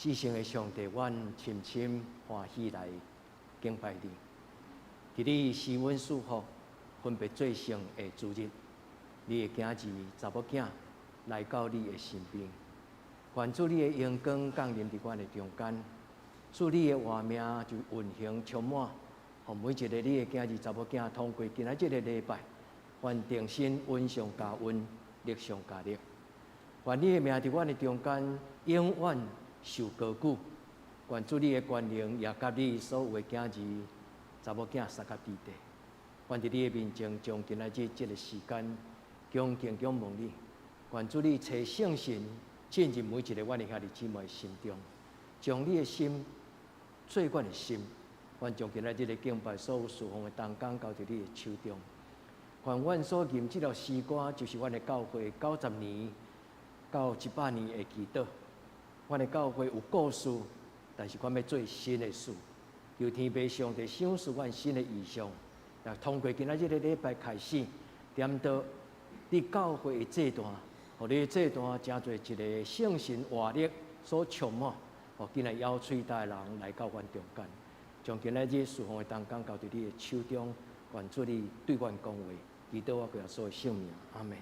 至圣的上帝，阮深深欢喜来敬拜你。伫你施恩赐福，分别做圣的主日，你的囝儿查某囝来到你的身边，愿主你的阳光降临伫阮的中间，祝你的画面就运行充满，互每一个你的囝儿查某囝通过今仔日的礼拜，愿定心温上加温，力上加力。愿你的名伫阮的中间永远受高举。愿主你的权能也甲你所有的囝儿、查某囝撒甲地地。愿伫你的面前，将今仔日这个时间恭敬仰望你。愿主你找圣神进入每一个阮的兄弟姊妹心中，将你的心做阮的心。愿将今仔日的敬拜所有侍奉的同工交伫你的手中。愿阮所吟这条诗歌，就是阮的教会90年到100年的祈祷。阮的教会有故事，但是阮要做新的事。求天父上帝赏赐阮新的意象，也通过今仔日的礼拜开始，点到你教会的这段，互你这段真做一个圣神活力所充满，互今日邀喙大人来到阮中间，将今仔日侍奉的同工交伫你的手中，愿主你对阮讲话，祈祷我耶稣的圣名，阿门。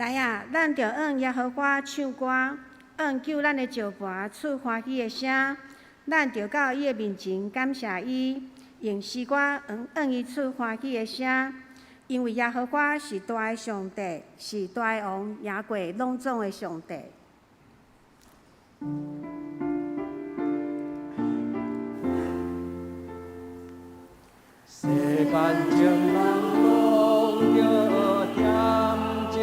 来啊，咱着向耶和华唱歌，向救咱的石盘出欢喜的声。咱着到伊的面前感谢伊，用诗歌向伊出欢喜的声。因为耶和华是大的上帝，是大的王，赢过拢总的上帝。世间情人拢着恬静，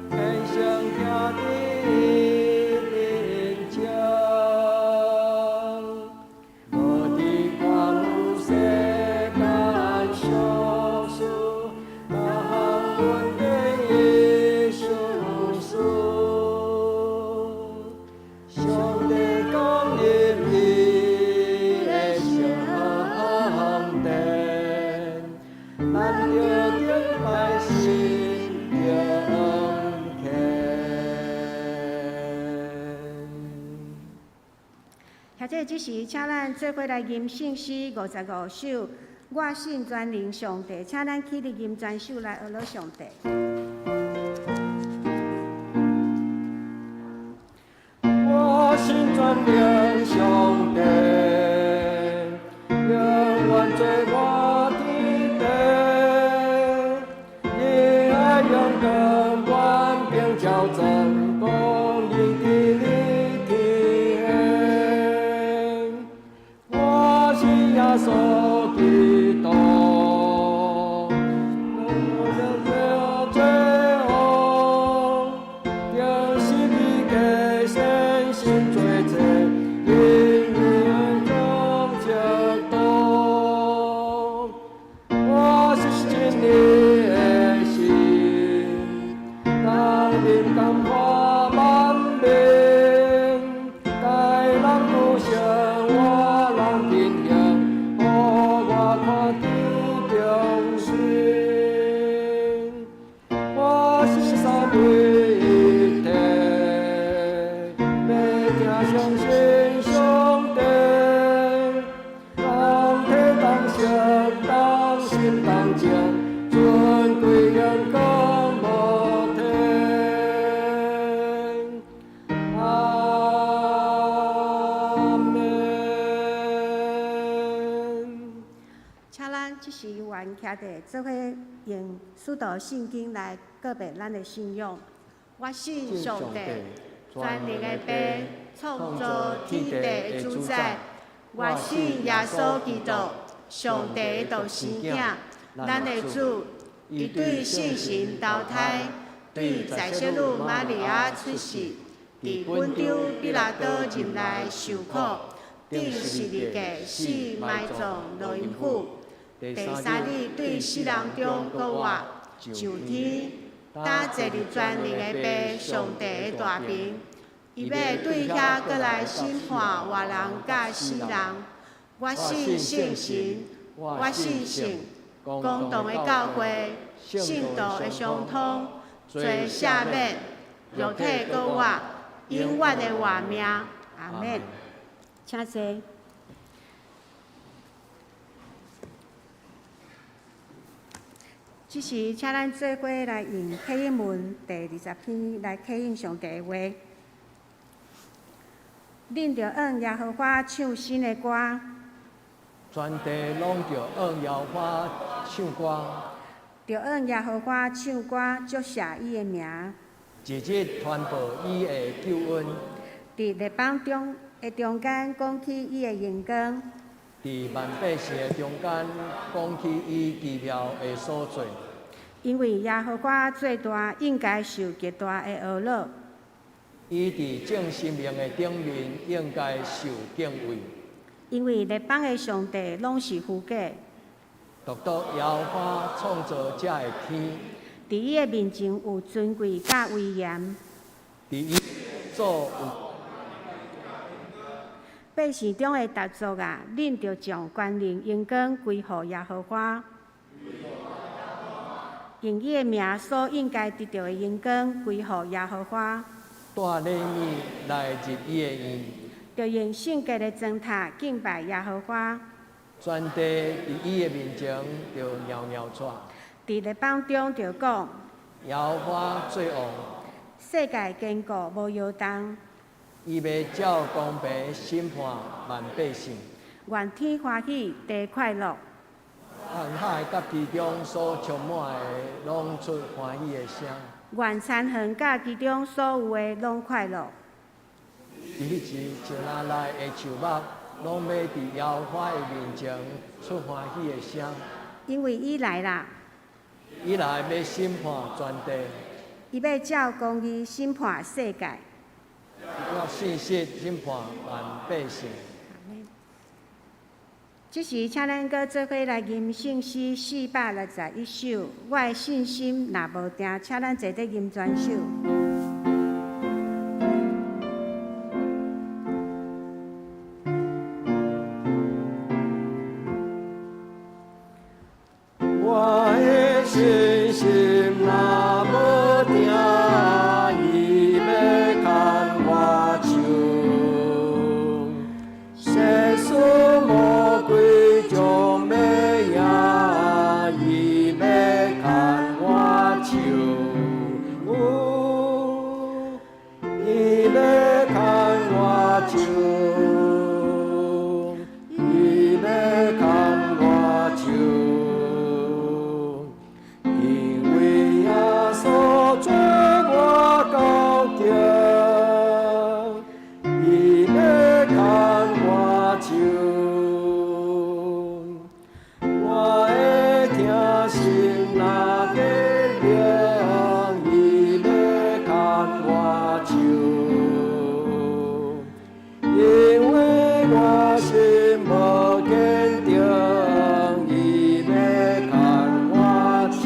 天上听你人情。无伫看有世间俗事，哪阮的耶稣事？上帝讲入伊的圣殿，咱着敬拜神着恩献。或者即时，请咱做伙来吟圣诗55首。我信全能上帝，请咱起立吟全首来学乐上帝。我信全能上帝，永远做我天地。你爱用光冠并照真光，你的你天。我信耶稣基督。徛地做伙用使徒圣经来告别咱的信仰。我信上帝，全能的爸，创造天地的主宰。我信耶稣基督，上帝的独生囝，咱的主，伊对圣神投胎，对在小女玛利亚出世，伫本州比拉多任内受苦，第12日死埋葬落阴府。第3日对死人中搁活，上天，打坐入全能的爸上帝的大名，伊要对遐搁来审判活人甲死人。我信圣神，我信圣公道的教会，信道的相通，罪赦免，肉体搁活，永远的活命。阿免。请坐。即时，请咱做伙来用启应文第20篇来启应上帝的话。恁着向耶和华唱新的歌，全地拢着向耶和华唱歌，着向耶和华唱歌，祝谢伊的名。日日传播伊的救恩，伫列邦中间讲起伊的荣光，伫万百姓的中间讲起伊奇妙的所在。因为耶和华最大，应该受极大的懊恼。伊伫正生命的顶面，应该受敬畏。因为列邦的上帝拢是虚假，独独耶和华创造这的天，伫伊的面前有尊贵甲威严。伫伊所有百姓中的达族啊，恁着将权能、荣光归乎耶和华。用伊的名所应该得到的荣光归乎耶和华。带礼物来入伊的院，着用圣洁的砖塔敬拜耶和华。全地伫伊的面前着袅袅喘。伫列邦中着讲，妖花最旺，世界坚固无摇动。伊要照公平审判万百姓。愿天欢喜，地快乐。愿海甲其中所充满的，拢出欢喜的声。愿田园甲其中所有的，拢快乐。伫迄时，树林内的树木，拢要伫妖花的面前出欢喜的声。因为伊来啦，伊来要审判全地，伊要照公义审判世界。要信实审判万百姓。这时，请咱搁做伙来吟圣诗461首。我的信心若无定，请咱坐伫吟全首。我的信心若无定，伊要牵我手，世事魔鬼将要赢，伊要牵我手，伊要牵我手，伊要牵我手。做我高脚，伊要牵我手，我会听心若坚定，伊要牵我手，因为我心无坚定，伊要牵我手。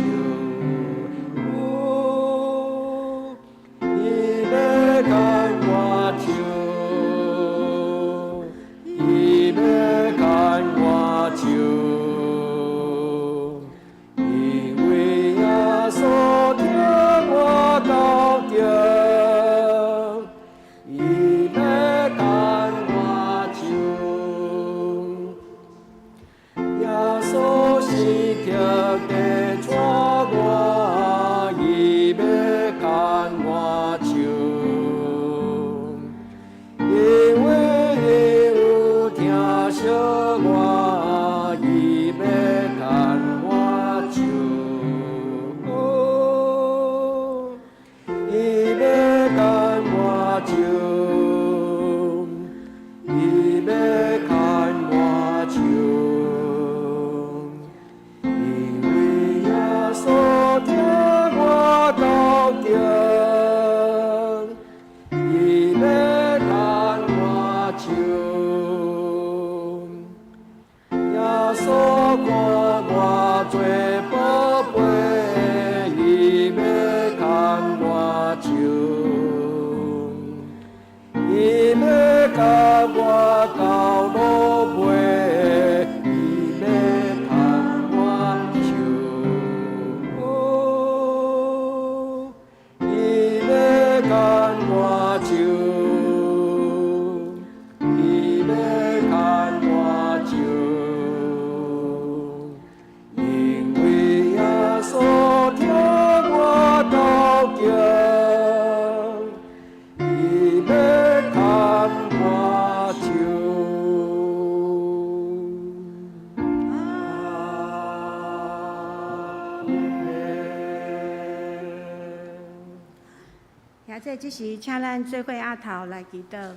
这时，请咱做伙压头来祈祷。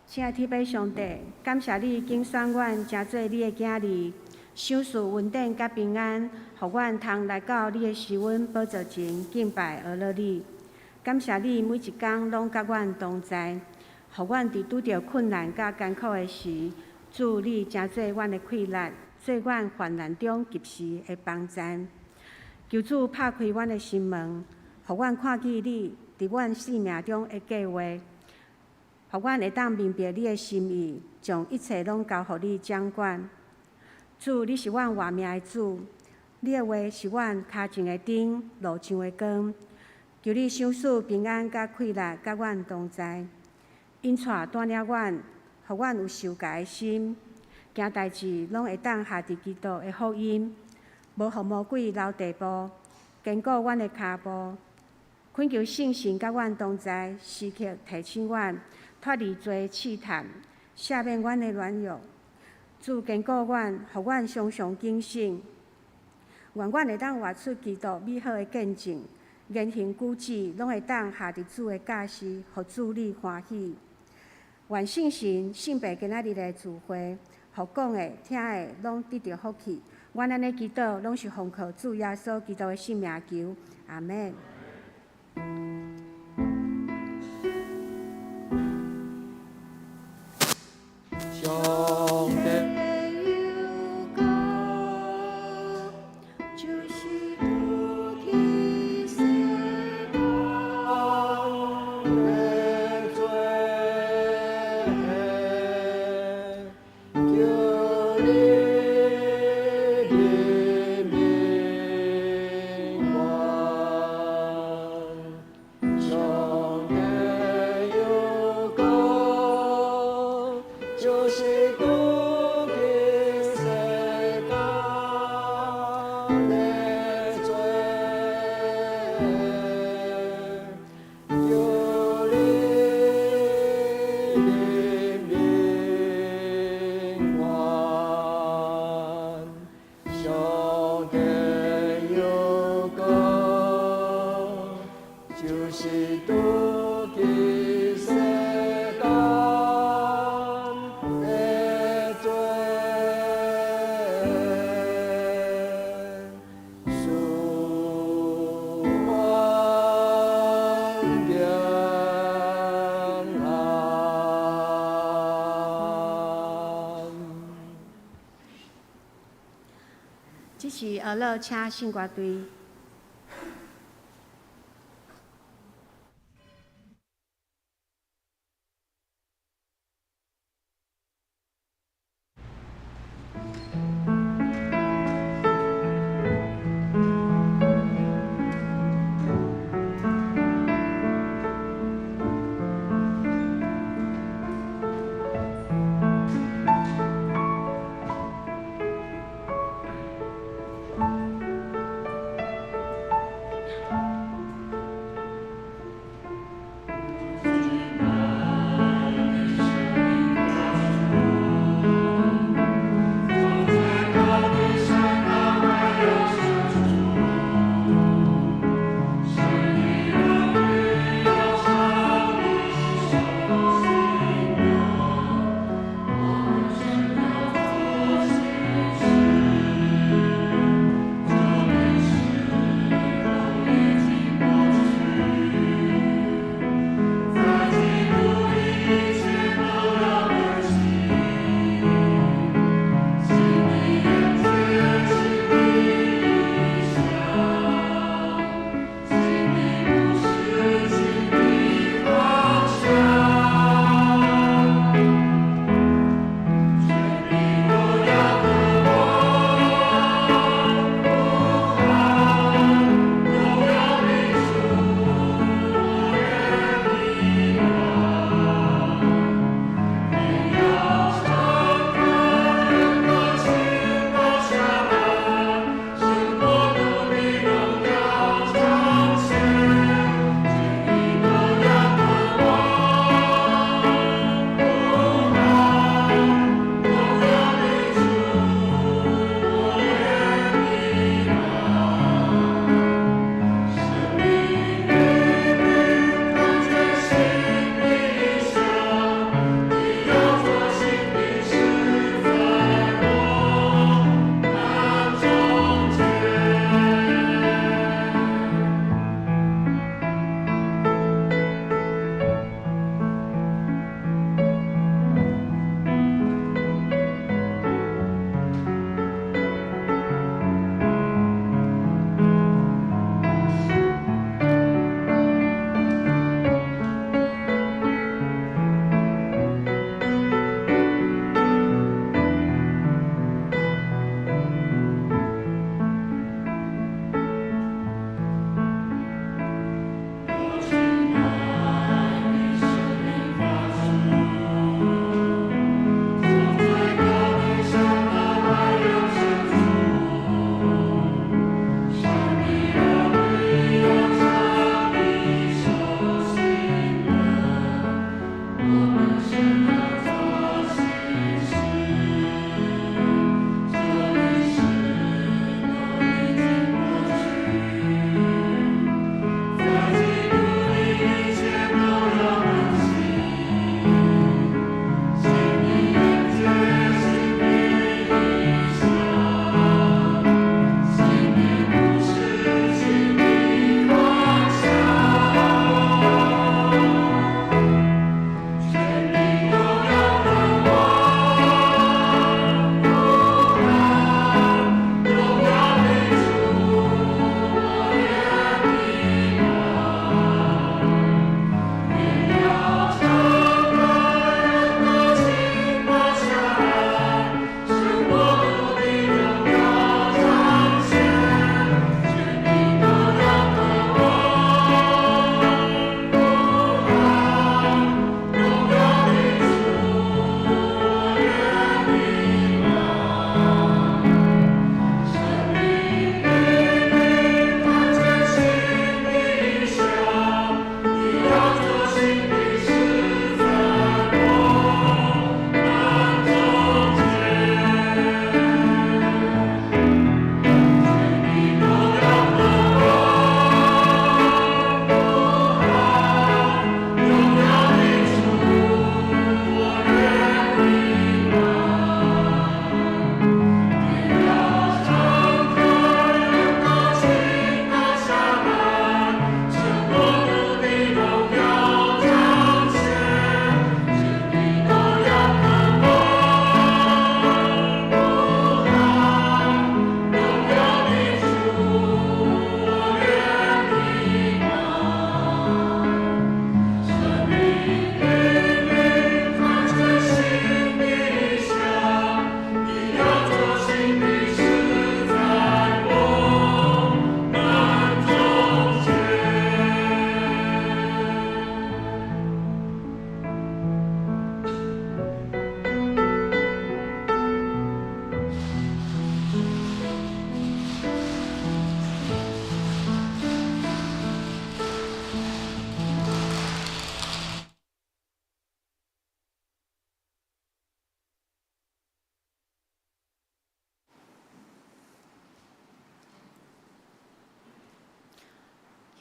亲爱的天父上帝，感谢你拣选阮成做你的囝儿，享受稳定甲平安，互阮通来到你的施恩宝座前敬拜阿乐你。感谢你每一天拢甲阮同在，互阮伫拄着困难甲艰苦的时，主你成做阮的气力，做阮患难中及时的帮衬。求主拍开阮的心门。互阮看见你伫阮生命中的计划，互阮会当明白你的心意，将一切拢交予你掌管。主，你是阮活命的主，你的话是阮脚前的灯，路上的光。求你赏赐平安甲快乐，甲阮同在。因带领阮，互阮有受教的心，行代志拢会当下伫基督的福音，无互魔鬼留地步。坚固阮的骹步，恳求圣神甲阮同在，时刻提醒阮脱离罪试探，赦免阮的软弱，主坚固阮，互阮常常警醒。愿阮会当活出基督美好的见证，言行举止拢会当下伫主的教示，互主你欢喜。愿圣神、圣父今仔日的聚会，互讲的、听的拢得到福气。阮安尼祈祷，拢是奉靠主耶稣基督的圣名求，阿门。上帝。这是俄勒请圣歌队。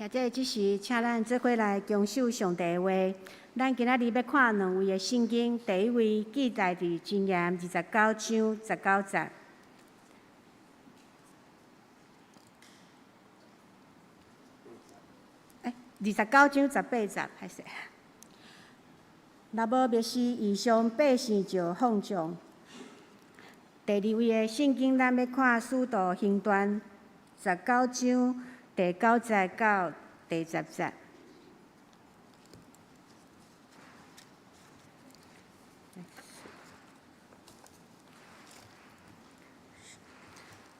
或者即时，请咱做伙来恭守上帝的话。咱今仔日要看两位的圣经，第一位记载伫箴言29章19节。29章18节，歹势。若无灭世异象，百姓就放纵。第二位的圣经，咱要看《使徒行传》19章第9节到第10节。《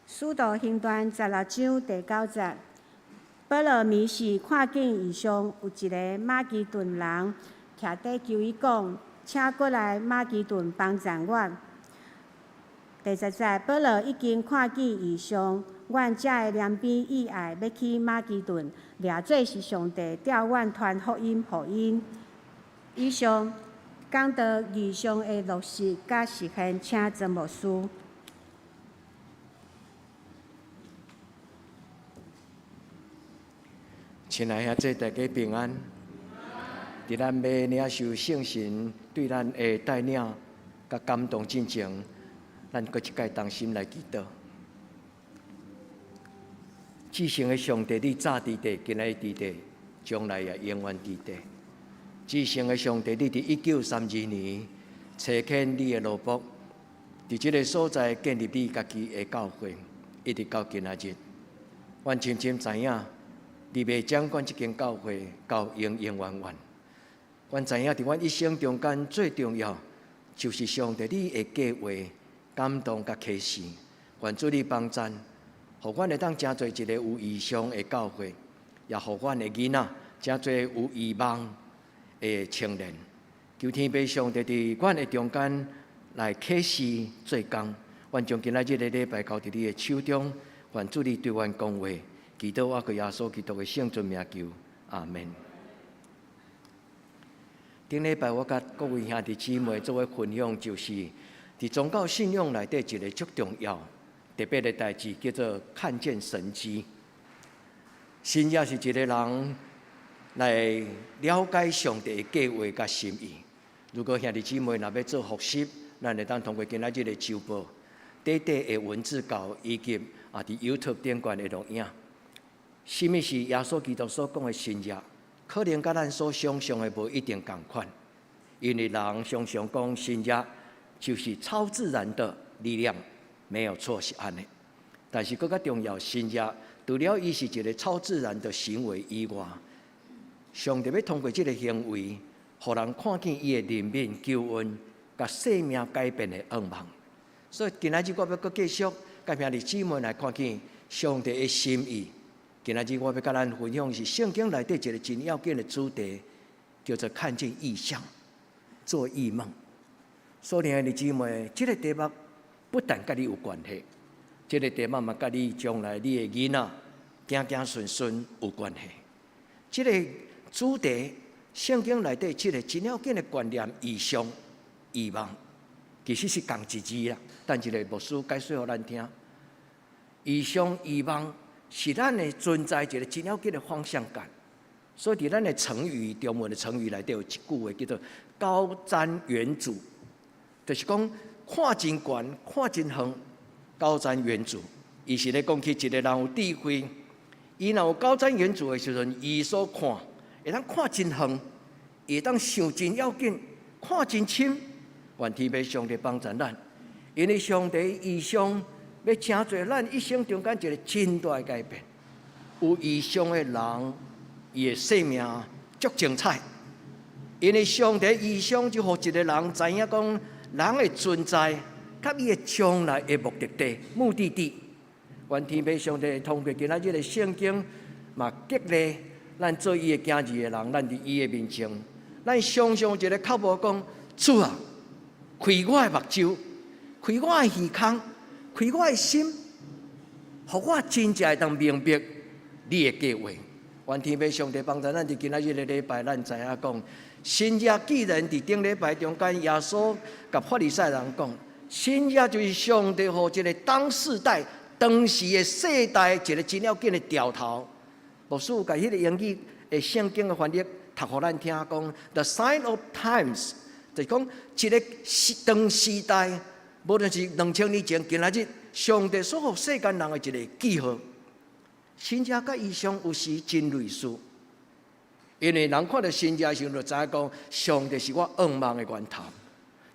使徒行传》16章第9节。保罗迷时看见异象，有一个马其顿人徛底求伊讲：“请过来马其顿帮助阮。”第10节，保罗已经看见异象，阮才会念边意爱要去马其顿，掠做是上帝调阮传福音予因。以上讲到异象的落实甲实现，请曾牧师。亲爱兄弟，大家平安。伫咱要领受圣神对咱的带领、甲感动之前，咱搁一摆同心来祈祷。至圣的上帝，你早伫地，今仔日伫地，将来也永远伫地。至圣的上帝，你伫1932年差遣你的奴仆，伫即个所在建立你家己的教会，一直到今仔日，阮深深知影。你要掌管这间教会到永永远远。阮知影，伫阮一生中间最重要，就是上帝你的计划、感动甲启示。愿主你帮赞，互阮会当真做一个有异象的教会，也互阮的囡仔真做有希望的青年。求天父上帝伫阮的中间来启示做工。阮将今仔日的礼拜交伫你的手中，愿主你对阮讲话。祈祷我个耶稣基督的圣尊名求，阿门。顶礼拜我甲各位兄弟姊妹做伙分享，就是伫宗教信仰内底一个足重要、特别的代志，叫做看见神迹。信仰是一个人来了解上帝的计划甲心意。如果兄弟姊妹若要做复习，咱会当通过今仔日的周报、短短的文字稿以及伫 YouTube 顶悬的录影。什么是耶稣基督所讲的新约？可能甲咱所想象的无一定共款，因为人常常讲新约就是超自然的力量，没有错是安尼。但是更加重要，新约除了伊是一个超自然的行为以外，上帝要通过这个行为，互人看见伊的怜悯、救恩、甲生命改变的愿望。所以今仔日我要继续甲兄弟姊妹来看见上帝的心意。今仔日我要甲咱分享是圣经内底一个真要紧的主题，叫做看见异象、做异梦。所以兄弟姊妹，这个题目不但甲你有关系，这个题目嘛甲你将来你的囡仔行行顺顺有关系。这个主题，圣经内底这个真要紧的观念、异象、异梦，其实是同一字啦。但一个牧师解说互咱听，异象、异梦。是咱的存在一个真要紧的方向感，所以伫咱的成语，中文的成语内底有一句话叫做“高瞻远瞩”，就是讲看真悬、看真远，高瞻远瞩。伊是咧讲起一个人有智慧，伊若有高瞻远瞩的时阵，伊所看会当看真远，会当想真要紧，看真深。愿天父上帝帮助咱，因为上帝异象。要真做咱一生中间一个真大的改变。有异象的人，伊的生命足精彩。因为上帝异象就互一个人知影讲，人的存在，甲伊的将来的目的地、目的地。愿天父上帝通过今仔日的圣经，嘛激励咱做伊的行义的人，咱伫伊的面前，咱常常一个口无讲：主啊，开我的目睭，开我的耳孔。开我的心，互我真正会当明白你的计划。愿天父上帝帮助咱伫今仔日的礼拜，咱知影讲，新约既然伫顶礼拜中间，耶稣甲法利赛人讲，新约就是上帝互一个当世代、当时的世代一个真要紧的调头，牧师有甲迄个英语的圣经的翻译读互咱听，讲 The sign of times， 就是讲一个当时代，无论是2000年前，今仔日上帝所予世间人的一个记号。新约甲异象有时真类似，因为人看到新约的时候，就知影讲上帝是我噩梦的源头。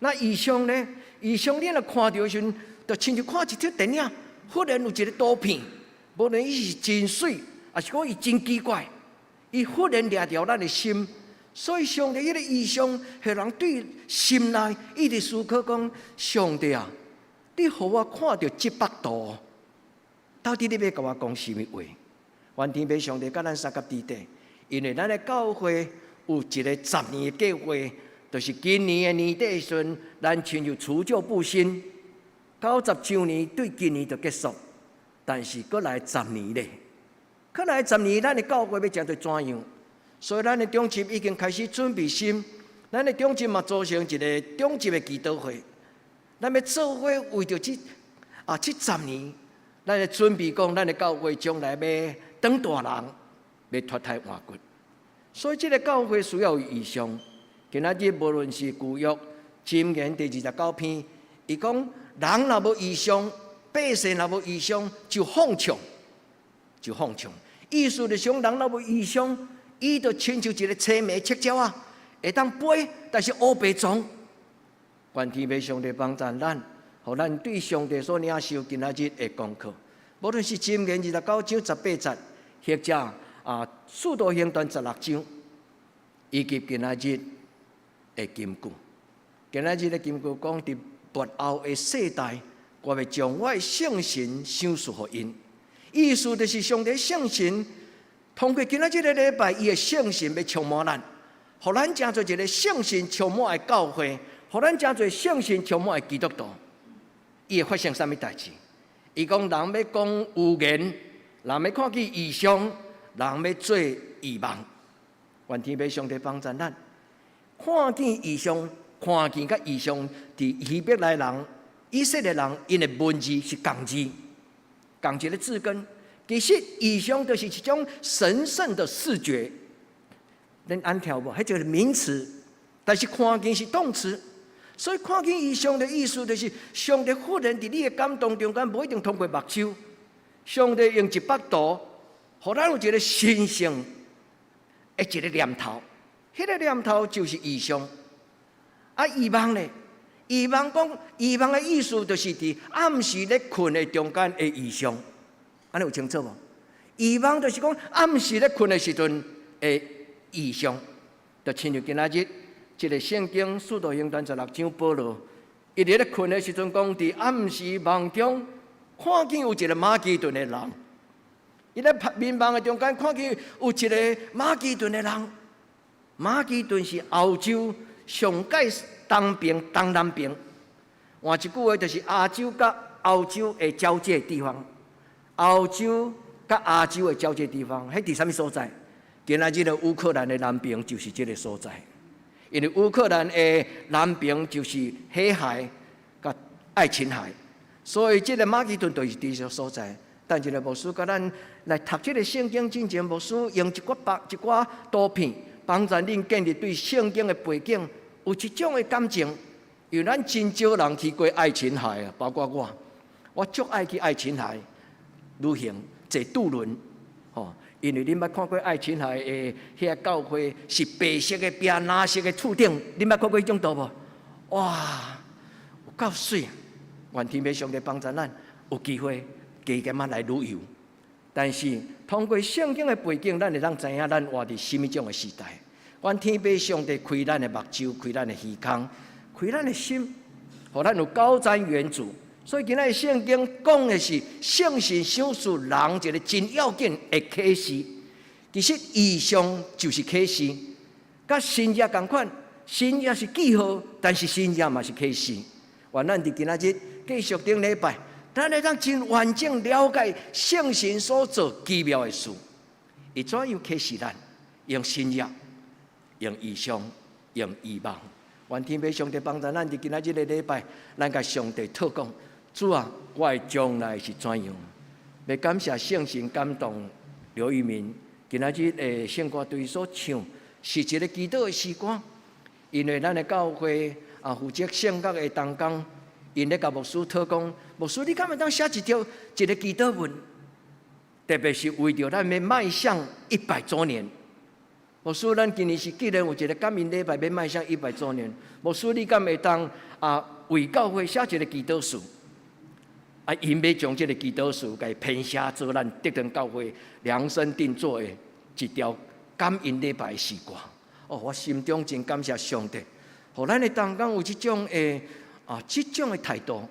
那异象呢？异象你若看到的时候，就亲像看一出电影，忽然有一个图片，无论伊是真水，还是讲伊真奇怪，伊忽然掠着咱的心。所以上帝迄个异象，互人对心内一直思考讲：上帝啊，你予我看到700度，到底你要甲我讲什么话？愿天父上帝甲咱三甲地底，因为咱的教会有一个10年的计划。就是今年的年底的时阵，咱亲像除旧布新，90周年对今年就结束，但是搁来10年咧，搁来10年，咱的教会要成做怎样？所以咱的中心已经开始准备心，咱的中心嘛组成一个中级的祈祷会，咱要做伙为着这10年，咱的准备讲，咱的教会将来要当大人，要脱胎换骨，所以这个教会需要有异象。今仔日无论是旧约箴言第29篇，伊讲人若无异象，百姓若无异象，就放纵，就放纵。意思就是讲，人若无异象，伊就亲像一个青梅赤鸟啊，会当飞，但是乌白撞。愿天父上帝帮助咱，互咱对上帝所领受今仔日的功课，无论是箴言29章18节，或者使徒行传16章，以及今仔日的金句，今仔日的金句讲：伫末后的世代，我要将我的圣神赏赐予因。意思就是上帝圣神通过今仔日的礼拜，伊的圣神要充满咱，互咱成做一个圣神充满的教会，互咱成做圣神充满的基督徒。伊会发生什么代志？伊讲人要讲预言，人要看见异象，人要做异梦。愿天父上帝帮助咱。看见异象，看见甲异象，伫希伯来人、以色列人，因的文字是共字，共一个字根。其实异象就是一种神圣的视觉，恁按跳无？迄就是名词，但是看见是动词。所以看见异象的意思，就是上帝忽然伫你的感动中间，无一定通过目睭，上帝用100度，互咱有一个神圣的一个念头。迄个念头就是异象，异梦咧，异梦讲异梦的意思，就是伫暗时咧困的中间的异象，安尼有清楚无？异梦就是讲暗时咧困的时阵的异象，就亲像今仔日这个圣经使徒行传16章保罗，伊伫咧困的时阵讲，伫暗时梦中看见有一个马其顿的人，伊咧眠梦的中间看见有一个马其顿的人。马其顿是欧洲上界东边、东南边，换一句话就是亚洲甲欧洲的交界地方。欧洲甲亚洲的交界地方，迄伫什么所在？今仔日的乌克兰的南边就是这个所在，因为乌克兰的南边就是黑海甲爱琴海，所以这个马其顿就是伫这所在。但是呢，牧师甲咱来读这个圣经之前，牧师用一寡图片。帮助恁建立对圣经的背景有一种的感情，因为咱真少人去过爱琴海啊，包括我足爱去爱琴海旅行，坐渡轮，因为恁捌看过爱琴海的遐教会是白色的边蓝色的厝顶，恁捌看过迄种图无？哇，有够水！愿天父上帝帮助咱有机会加减来旅游。但是通过圣经的背景，咱会当知影咱活伫什么种的时代。愿天父上帝开咱的目睭，开咱的耳孔，开咱的心，互咱有高瞻远瞩。所以今仔日圣经讲的是圣神赏赐人一个真要紧的启示。其实异象就是启示，甲新约同款，新约是记号，但是新约嘛是启示。愿咱伫今仔日继续顶礼拜。咱会当真完整了解圣神所做奇妙的事，伊怎样启示咱？用新约，用异象，用异梦。愿天父上帝帮助咱伫今仔日的礼拜，咱甲上帝讨讲：主啊，我的将来是怎样？要感谢圣神感动刘玉民，今仔日的圣歌队所唱是一个祈祷的诗歌，因为咱的教会负责圣乐的同工，因咧甲牧师讨讲，牧师你敢会当写一个祈祷文，特别是为着咱要迈向100周年。牧师，咱今年是既然有一个感恩礼拜要迈向100周年，牧师你敢会当为教会写一个祈祷书？因要将这个祈祷书给编写做咱德登教会量身定做的一条感恩礼拜的诗歌。我心中真感谢上帝，互咱的同工有这种的态度，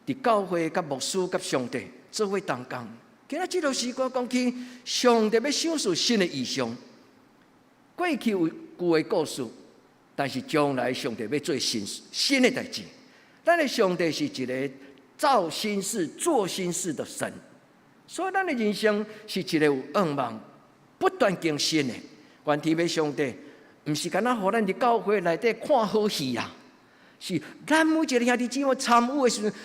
伫教会甲牧师甲上帝做伙同工。今仔这条诗歌讲起上帝要想出新的意象，过去有旧的故事，但是将来上帝要做新的代志。咱的上帝是一个造新事、做新事的神，所以咱的人生是一个有愿望、不断更新的。愿天父上帝，毋是干那互咱伫教会内底看好戏啦，是咱每一个兄弟姊妹参与的时候，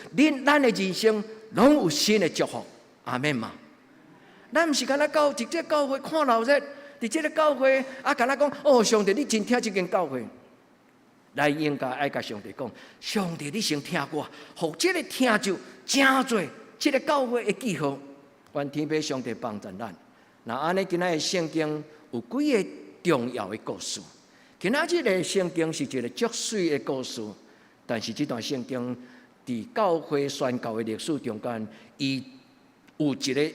咱的人生拢有新的祝福。阿门嘛！咱毋是干那伫这教会看闹热，伫这个教会干那讲上帝你真听这间教会。咱应该爱甲上帝讲，上帝，你先听我，互这个听就真侪，这个教会的记号，愿天父上帝帮助咱。那安尼，今仔日圣经有几个重要的故事。今仔日的圣经是一个足水的故事，但是这段圣经伫教会宣教的历史中间，伊有一个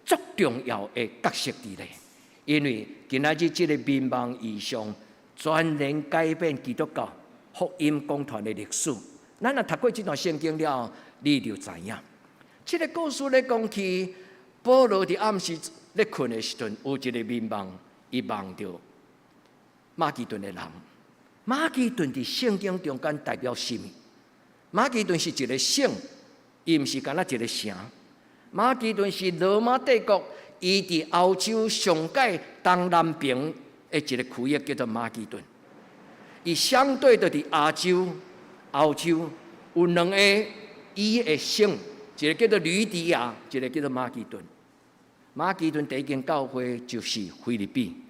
足重要的角色伫咧。因为今仔日这个民望异象，全然改变基督教福音讲传的历史。咱若读过这段圣经了后，你就知影。这个故事咧讲起，保罗伫暗时咧困的时阵，有一个民望，伊望到马其顿的人。马其顿伫圣经中间代表什么？马其顿是一个省，伊毋是干那一个城。马其顿是罗马帝国伊伫欧洲上界东南边的一个区域，叫做马其顿。伊相对的伫亚洲、欧洲有两个伊的省，一个叫做吕底亚，一个叫做马其顿。马其顿第一间教会就是菲律宾，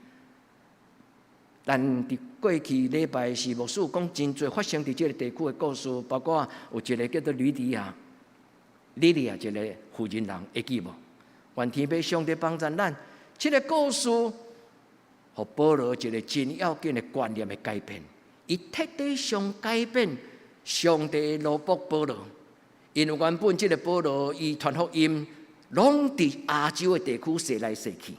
但伫过去礼拜是牧师讲真侪发生伫这个地区的故事，包括有一个叫做吕底亚，一个妇人人，会记无？愿天父上帝帮助咱，这个故事，互保罗一个真要紧的观念的改变。伊彻底上改变上帝的奴仆保罗，因为原本这个保罗伊传福音，拢伫亚洲的地区踅来踅去，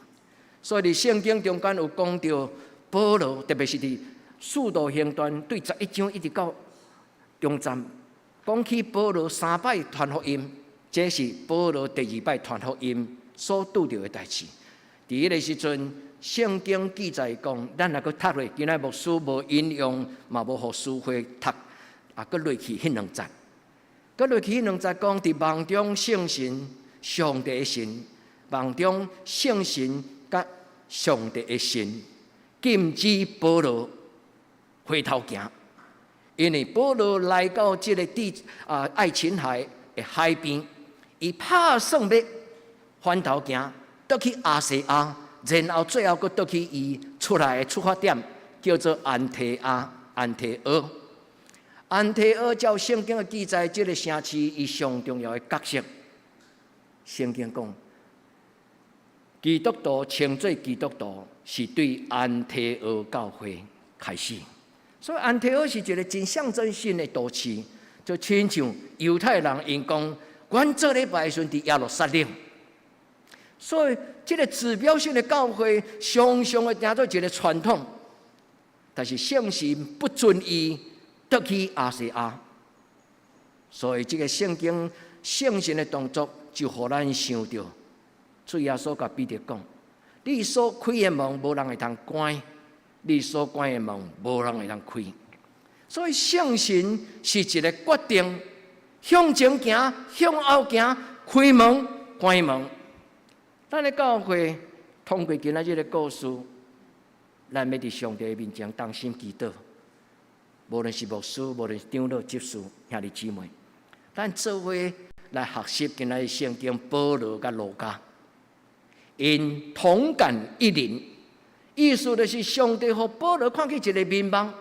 所以伫圣经中间有讲到保罗，特别是伫《使徒行传》对11章一直到中站，讲起保罗3摆传福音，这是保罗第2摆传福音所拄到的代志。伫迄个时阵，圣经记载讲，咱若阁读咧，今仔牧师无引用，嘛无互师会读，阁落去迄2节，阁落去迄2节讲，伫梦中圣神、上帝的神，梦中圣神甲上帝的神，禁止保罗回头行，因为保罗来到这个爱琴海的海边，伊拍算要翻头行，倒去亚细亚。然后最后佫倒去伊出来的出发点，叫做安提阿。安提阿照圣经的记载，这个城市伊上重要的角色。圣经讲，基督徒称作基督徒，是对安提阿教会开始。所以安提阿是一个真象征性的都市，就亲像犹太人因讲，阮做礼拜的时阵伫耶路撒冷。所以，这个指标性的教会，常常的当做一个传统，但是圣神不准伊倒去亚细亚，所以这个圣经圣神的动作，就互咱想到，主耶稣甲彼得讲：你所开的门，无人会通关；你所关的门，无人会通开。所以，圣神是一个决定，向前行，向后行，开门，关门。咱的教会通过今仔日的故事，咱要伫上帝面前当心祈祷。无论是牧师，无论是长老、执事、兄弟姊妹，咱做伙来学习今仔日圣经保罗甲路加，因同感一灵，意思就是上帝和保罗看见一个面貌，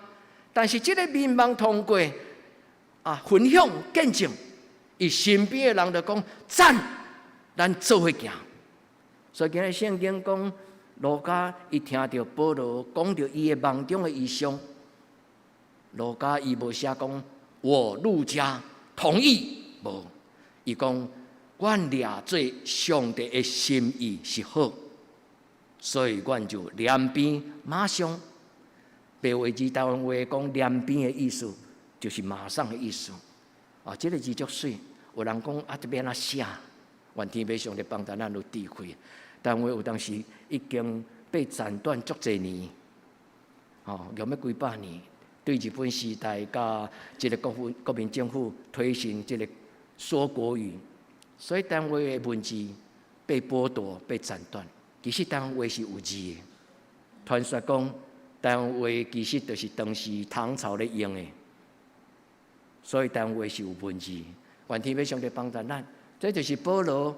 但是这个面貌通过分享见证，伊身边的人就讲赞，咱做伙行。所以今日圣经讲，路加伊听到保罗讲到伊的梦中的异象，路加伊无写讲我路加同意无，伊讲阮俩做上帝的心意是好，所以阮就两边马上。白话字台湾话讲两边的意思，就是马上的意思。这个字足水，有人讲这边写，愿天父上帝帮助咱有智慧。但我有当时已经被斩断足侪年，用要几百年，对日本时代甲这个国民政府推行这个说国语，所以台湾话的文字被剥夺、被斩断。其实台湾话是有字的，传说讲台湾话其实就是当时唐朝咧用的，所以台湾话是有文字。愿天父上帝帮助咱，这就是保罗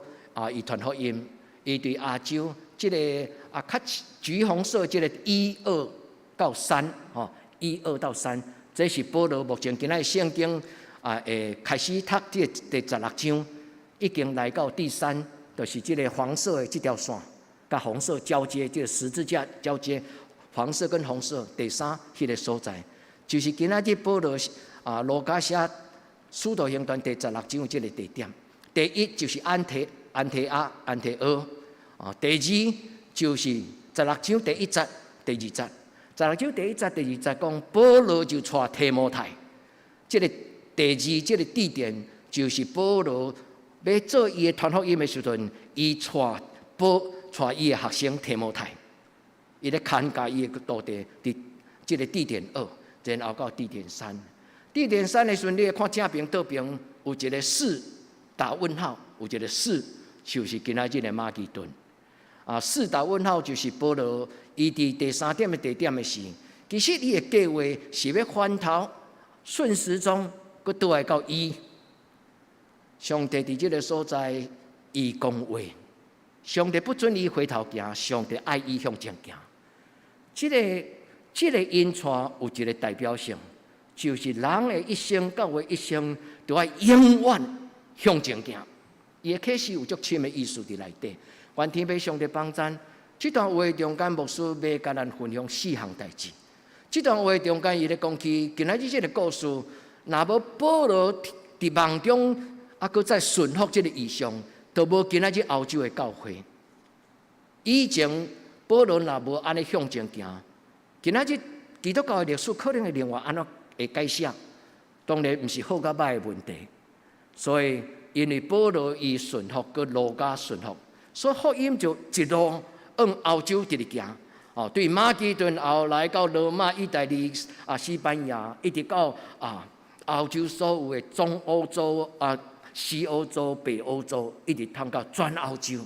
伊传福音。伊对亚洲这个较橘红色这个1、2到31、2到3，这是保罗目前今仔圣经开始读这第16章，已经来到第3，就是这个黄色的这条线，甲红色交接，这个十字架交接，黄色跟红色第3迄个所在，就是今仔日保罗路加写《使徒行传》第16章这个地点。第1就是安提阿，第2就是16章第1节、第2节。16章第1节、第2节讲，保罗就带提摩太，这个第2这个地点就是保罗要做伊的传福音的时阵，伊带伊的学生提摩太，伊咧看家伊的土地伫这个地点2，然后到地点3。地点3的时阵，你看正边倒边有一个4打问号，有一个4。就是今仔日的马其顿4打问号就是保罗伊伫第3点的地点的时，其实伊的计划是要翻头顺时钟，佮倒来到伊。上帝伫这个所在，伊讲话，上帝不准伊回头行，上帝爱伊向前行。这个因传有一个代表性，就是人的一生到的一生，都要永远向前行。伊的启示有足深的意思伫内底。愿天父上帝帮助。这段话中间，牧师要甲咱分享4项代志。这段话中间，伊咧讲起今仔日这个故事，若无保罗伫梦中佮再顺服这个异象，都无今仔日欧洲的教会。以前保罗若无安尼向前行，今仔日基督教的历史可能会另外安怎会改写。当然，毋是好甲歹的问题。所以，因为保罗伊顺服，佮路加顺服，所以福音就一路往欧洲直直行。对马其顿后来到罗马、意大利、西班牙，一直到欧洲所有的中欧洲、西欧洲、北欧洲，一直通到全欧洲。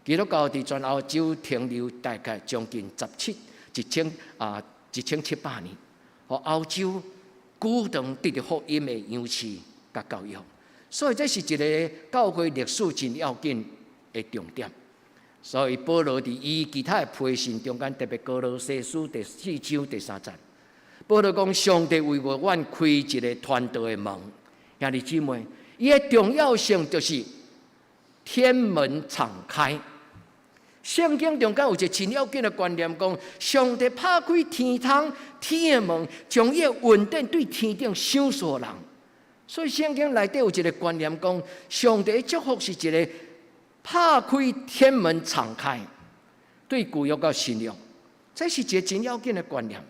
基督教伫全欧洲停留大概将近1700年，和欧洲久长得到福音的氧气甲教育。所以这是一个教会历史真要紧的重点。所以保罗伫伊其他的批信中间，特别哥罗西书第4章第3节，保罗讲上帝为阮开一个传道的门。兄弟姊妹，伊的重要性就是天门敞开。圣经中间有一个真要紧的观念，讲上帝拍开天窗、天的门，将伊的恩典对天顶享受人。所以圣经内底有一个观念，讲上帝的祝福是一个拍开天门敞开，对旧约到新约，这是一个真要紧的观念。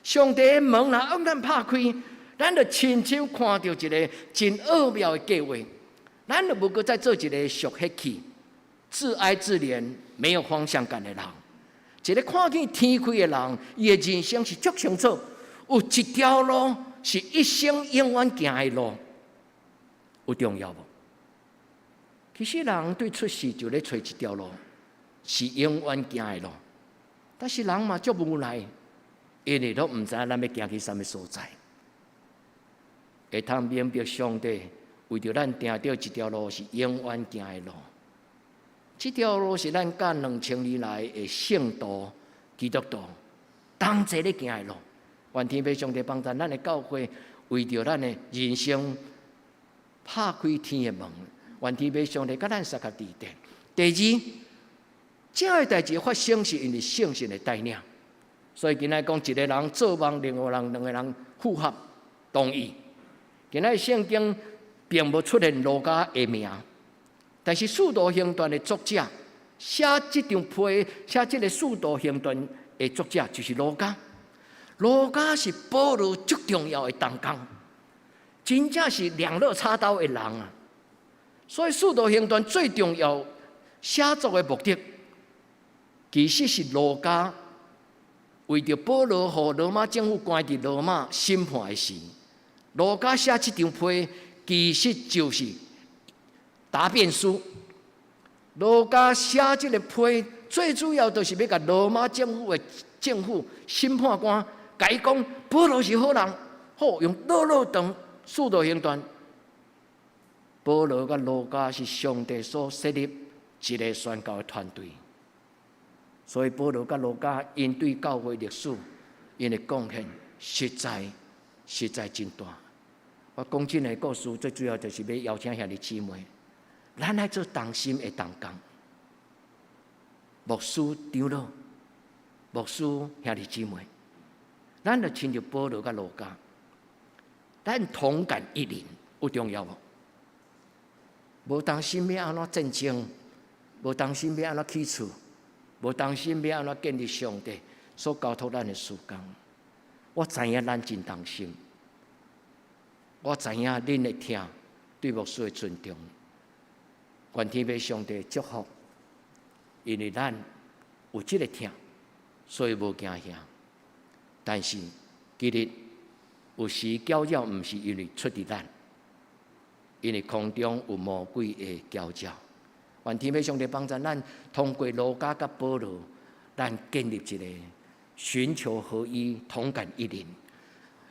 上帝的门若往咱拍开，咱就亲手看到一个真奥妙的计划，咱就无搁再做一个属血气、自哀自怜、没有方向感的人。一个看见天开的人，伊的人生是足清楚，有一条路是一生永远行的路，有重要无？其实人对出世就咧找一条路，是永远行的路。但是人嘛足无奈，因为都唔知咱要行去什么所在。会通明白上帝为着咱定到一条路是永远行的路，这条路是咱甲2000年来的圣徒基督徒同齐咧行的路。愿天父上帝帮助咱的教会，为着咱的人生拍开天的门。愿天父上帝甲咱三个地点。第二，这个代志发生是因为圣神的带领。所以今仔讲一个人做梦，另外两个人符合同意。今仔圣经并无出现路加的名，但是《使徒行传》的作者写这张批，写这个《使徒行传》的作者就是路加。路加是保罗最重要的同工，真正是两肋插刀的人啊！所以《使徒行传》最重要写作的目的，其实是路加为着保罗和罗马政府关伫罗马审判的事，路加写这张批，其实就是答辩书。路加写这个批，最主要就是要甲罗马政府审判官甲伊讲，保罗是好人，好用落长使徒行传。保罗甲路加是上帝所设立一个宣教的团队。所以保罗甲路加因对教会历史因的贡献实在真大。我讲真个故事，最主要就是要邀请兄弟姊妹，咱来做同心的同工。牧师长老、牧师兄弟姊妹，咱就亲像保罗甲路加，咱同感一灵，有重要无？无同心要安怎战争？无同心要安怎起厝？无同心要安怎建立上帝所交托咱的事工？我知影咱真同心，我知影恁的听对牧师的尊重。愿天父上帝祝福，因为咱有这个听，所以无惊吓。但是其实有时搅扰，毋是因为出伫咱，因为空中有魔鬼的搅扰。愿天父上帝帮助咱，通过路加甲保罗，咱建立一个寻求合一、同感一灵。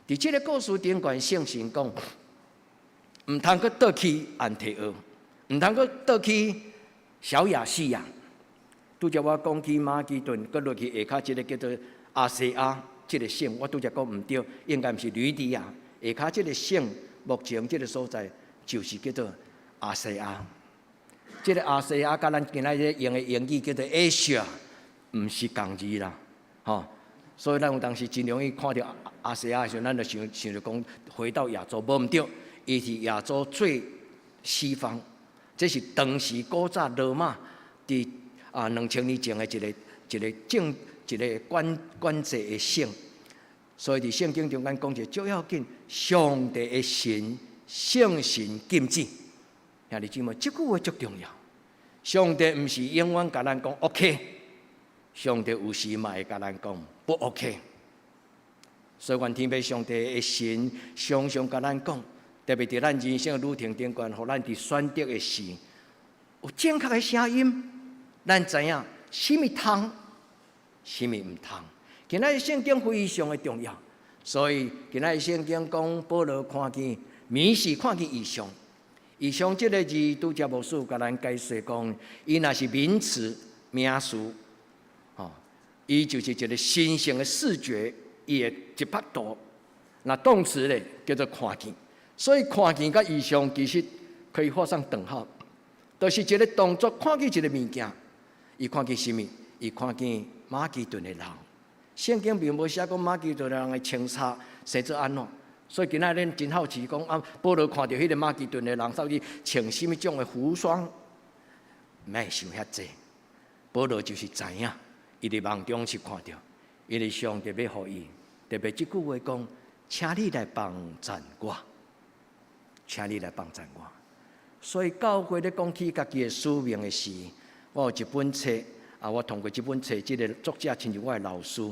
伫这个故事顶管圣神讲，毋通去倒去安提阿，毋通去倒去小亚细亚。拄则我讲去马其顿，搁落去下骹一个叫做亚细亚，这个省我拄则讲毋对，应该毋是吕底亚。下骹这个省，目前这个所在就是叫做亚细亚。这个亚细亚甲咱今仔日用的英语叫做 Asia， 毋是共字啦，吼。所以咱有当时真容易看到亚细亚的时候，咱就想着讲回到亚洲，无毋对，伊是亚洲最西方，这是当时古早罗马伫2000年前的一个管制的省。所以伫圣经中间讲一个最要紧，上帝的神圣神禁止。兄弟姊妹，这句话最重要。上帝毋是永远甲咱讲 OK， 上帝有时嘛会甲咱讲不 OK。所以愿天父上帝的神常常甲咱讲，特别伫咱人生的旅程顶端，互咱伫选择的时，有正确的声音，咱知影什么通，什么毋通。今仔日圣经非常的重要，所以今仔日圣经讲保罗看见迷是看见异象。异象这个字，拄则牧师甲咱解释讲，伊若是名词、名词，伊就是一个新型的视觉，伊的一幅图。那动词咧叫做看见，所以看见甲异象其实可以画上等号，就是一个动作看见一个物件，伊看见什么？伊看见马其顿的人。圣经并无写讲马其顿的人的清查生做安怎。所以今仔恁真好奇讲保罗看到迄个马其顿的人到底穿什么种的服装，毋爱想遐济。保罗就是知影，伊伫梦中是看到，因为上帝要互伊，特别即句话讲，请你来帮助我，请你来帮助我。所以教会咧讲起家己的使命的时，我有一本册我通过这本册，这个作者亲像我的老师，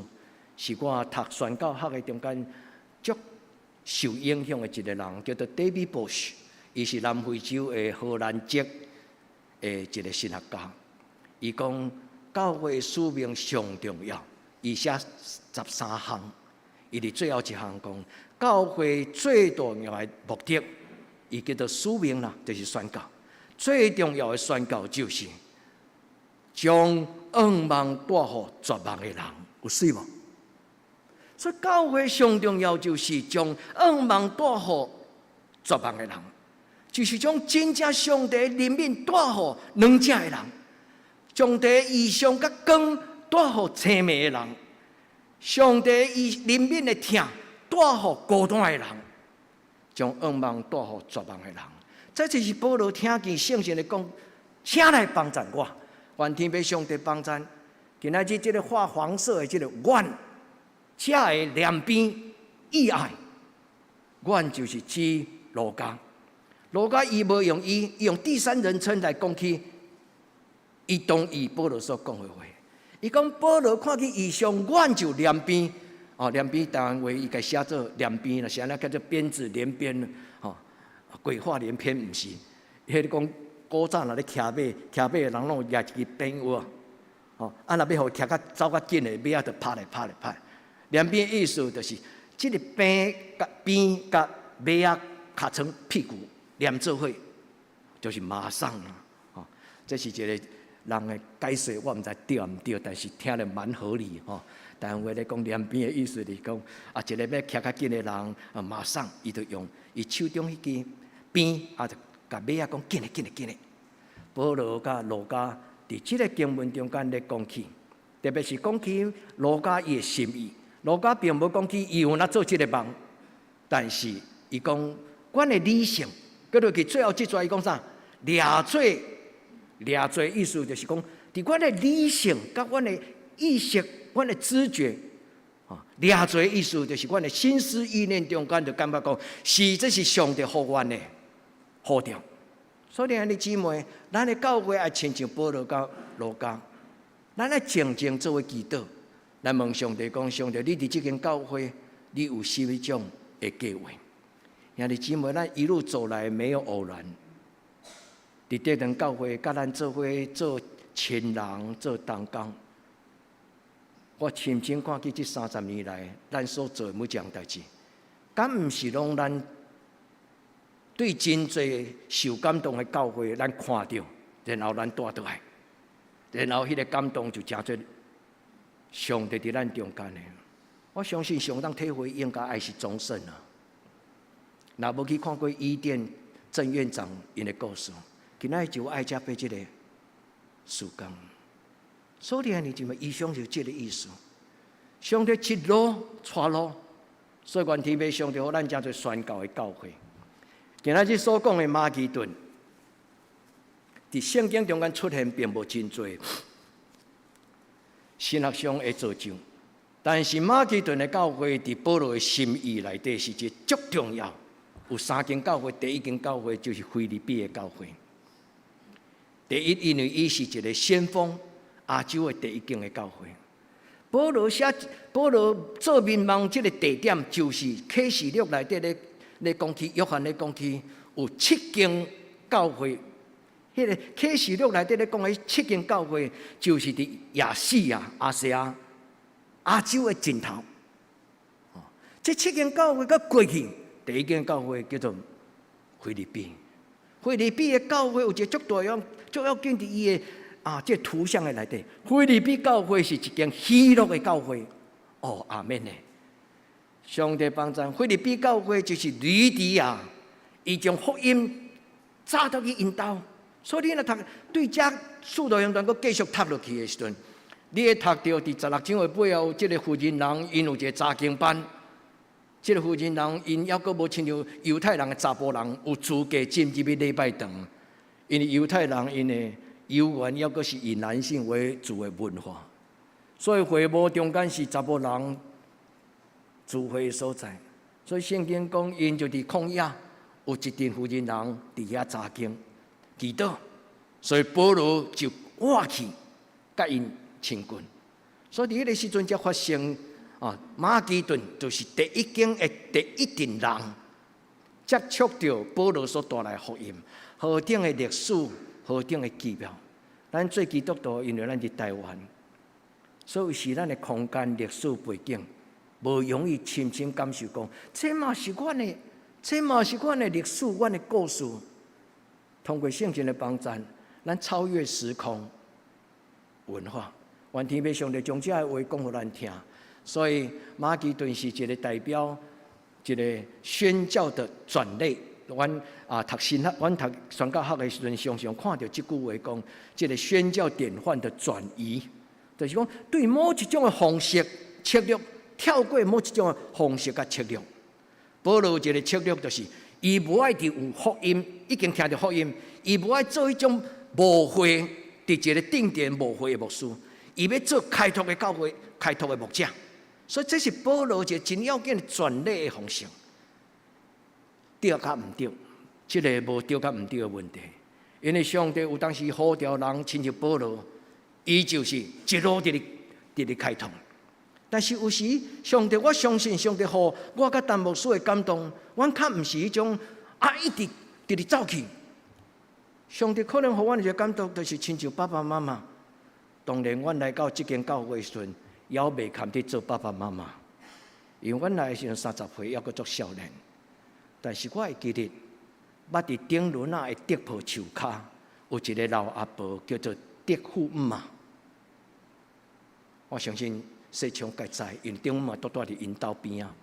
是我读宣教学的中间足受影响的一个人，叫做 David Bush， 伊是南非洲的荷兰籍的一个神学家。伊讲教会的使命上重要，伊写13项，伊伫最后一项讲教会最重要的目的，伊叫做使命啦，就是宣教。最重要的宣教就是将愿望带予绝望的人，有水无？所以教会上重要就是将愿望带予绝望的人，就是将真正上帝怜悯带予软弱的人，上帝异象甲光带予青迷的人，上帝以怜悯的疼带予孤单的人，将愿望带予绝望的人。这就是保罗听见圣经的讲，请来帮助我，愿天父上帝帮助。今仔日这个画黄色的这个愿，这的两边意爱，愿就是指路加。路加伊无用伊用第三人称来讲起，伊同意保罗所讲的话。伊讲保罗看见异象，愿就两边。两边台湾话伊家写做两边啦，是安尼叫做鞭子连鞭，鬼话连篇，毋是。迄个讲古早若咧骑马的人拢举一支鞭有啊，若要互骑较走较紧的马仔，就拍来拍来拍。两边意思就是，即个鞭甲马仔卡成屁股连做伙，就是马上啦。这是一个人的解释，我毋知对毋对，但是听了蛮合理吼。台湾话咧讲两边的意思是讲，一个要骑较紧的人，马上伊就用伊手中迄支鞭，就甲马仔讲紧嘞紧嘞紧嘞。保罗甲路加伫即个经文中间咧讲起，特别是讲起路加伊的心意。路加并无讲起伊有哪做即个梦，但是伊讲阮的理性，搁落去最后即段伊讲啥？掠做意思就是讲，伫阮的理性甲阮的意识。阮的知觉，掠做意思就是阮的心思意念中间，就感觉讲，这是上帝呼阮的呼召。所以，兄弟姊妹，咱的教会爱亲像保罗甲路加，咱爱静静作为祈祷，咱问上帝讲：上帝，你伫这间教会，你有什么种的计划？兄弟姊妹，咱一路走来没有偶然，伫这间教会，甲咱做伙做亲人，做同工。我深深看见这30年来，咱所做的每一件代志，敢毋是拢咱对真侪受感动的教会，咱看到，然后咱带倒来，然后迄个感动就真做上帝伫咱中间的。我相信上当体会应该爱是终身啊。若无去看过伊甸郑院长因的故事，今仔就爱加背这个事工。所以你就么异象就这个意思，上帝一路带路，所以愿天父上帝互咱真侪宣教的教会。今仔日所讲的马其顿，伫圣经中间出现并无真多神学上的造就，但是马其顿的教会伫保罗的心意内底是一个足重要。有3间教会，第1间教会就是腓立比的教会。第一，因为伊是一个先锋。亚洲的第1间的教会，保罗做民望这个地点，就是启示录内底咧讲起，约翰咧讲起有7间教会。迄个启示录内底咧讲的7间教会，就是伫亚细亚、亚细亚、亚洲的尽头。这7间教会，佮过去第1间教会叫做腓立比。腓立比的教会有一个足大样、足要紧伫伊的。这图像的内底，腓立比教会是一间喜乐的教会。阿免呢！上帝帮助腓立比教会就是吕底亚，伊将福音早到去引导。所以你若读对这使徒行传，佮继续读落去的时阵，你会读到伫16章的背后，这个负责人因有一个查经班。这个负责人因还阁无亲像犹太人的查甫人有资格进入去礼拜堂，因为犹太人因的。游园抑阁是以男性为主的文化，所以会幕中间是查甫人聚会的所在。所以圣经讲，因就伫旷野有一群妇人伫遐查经祈祷，所以保罗就挖去甲因亲近。所以伫迄个时阵才发生马其顿就是第1间的第1群人接触到保罗所带来福音，何等的历史。何等的奇妙！咱做基督徒，因为咱伫台湾，所以是咱的空间、历史背景，无容易深深感受讲，这嘛是阮的历史、阮的故事。通过圣经的帮助，咱超越时空，文化。愿天父上帝将这话讲互咱听，所以马其顿是一个代表一个宣教的转类。阮读神学，阮读宣教学的时阵，常常看到这句话讲，这个宣教典范的转移，就是讲对某一种的方式策略，跳过某一种的方式甲策略。保罗一个策略就是，伊无爱伫有福音，已经听到福音，伊无爱做一种牧会，伫一个定点牧会的牧师，伊要做开拓的教会、开拓的牧者。所以这是保罗一个真要紧的转类的方式。对甲毋对，这个无对甲毋对的问题。因为上帝有当时呼召人，亲像保罗，伊就是一路伫咧开拓。但是有时，上帝我相信上帝互我甲陈牧师的感动，阮较毋是迄种一直伫咧走去。上帝可能互阮一个感动，就是亲像爸爸妈妈。当然，阮来到即间教会时阵，也未堪去做爸爸妈妈，因为阮来的时阵30岁，还阁做少年。但是我会记得，捌伫顶轮的竹坡树骹，有一个老阿婆叫做竹富妈。我相信西昌皆知，因竹富妈住伫因兜边啊。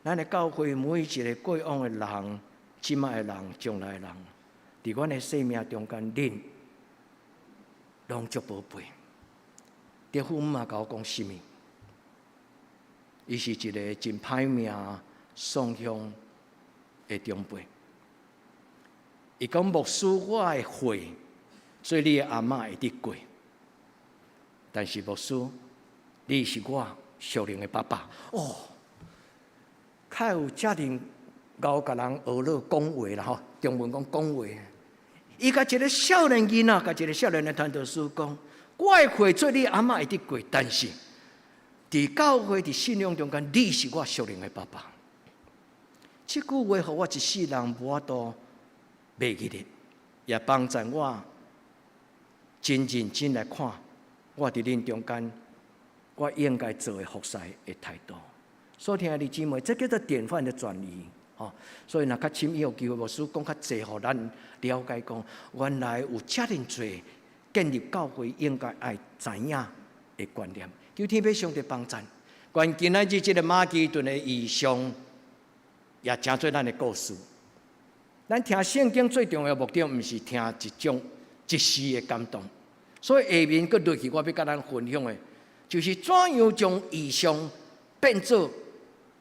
咱的教会每一个过往的人、即卖的人、将来的人，伫阮的生命中间，恁拢足宝贝。竹富妈甲我讲什么？伊是一个真歹命丧乡的长辈，伊讲牧师，我的血做你的阿嬷会得过，但是牧师，你是我属灵的爸爸。哦，较有遮尔敖甲人学了讲话啦吼，中文讲讲话。伊甲一个少年囡仔，甲一个少年的传道师讲，我的血做你阿嬷会得过，但是伫教会伫信仰中间，你是我属灵的爸爸。这句话，互我一世人无法度袂记得，也帮助我真认真来看我伫恁中间，我应该做的服侍的态度。所以，听弟姊妹，这叫做典范的转移。所以，若较深有机会，牧师讲较济，互咱了解讲，原来有遮尔侪建立教会应该爱知影的观念。求天父上帝帮助。关今仔日这个马其顿的异象。也真做咱的故事。咱听圣经最重要的目的，毋是听一种一时的感动。所以下面佫落去，我要甲咱分享的，就是怎样将异象变做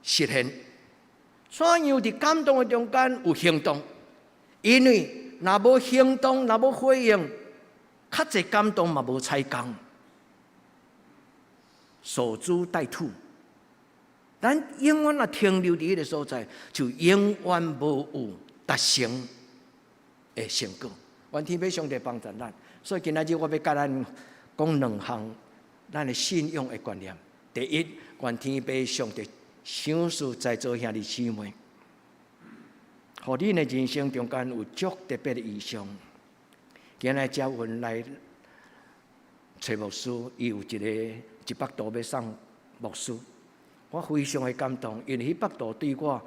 实现，怎样伫感动的中间有行动。因为若无行动，若无回应，较侪感动嘛无采工，守株待兔。咱永远啊停留伫迄个所在，就永远无有达成的成果。愿天父上帝帮助咱，所以今仔日我要甲咱讲2项咱的信仰的观念。第一，愿天父上帝赏赐在座兄弟姊妹，互恁的人生中间有足特别的意象。今日招阮来找牧师，伊有一个100度要送牧师。我非常的感动，因为迄100度对我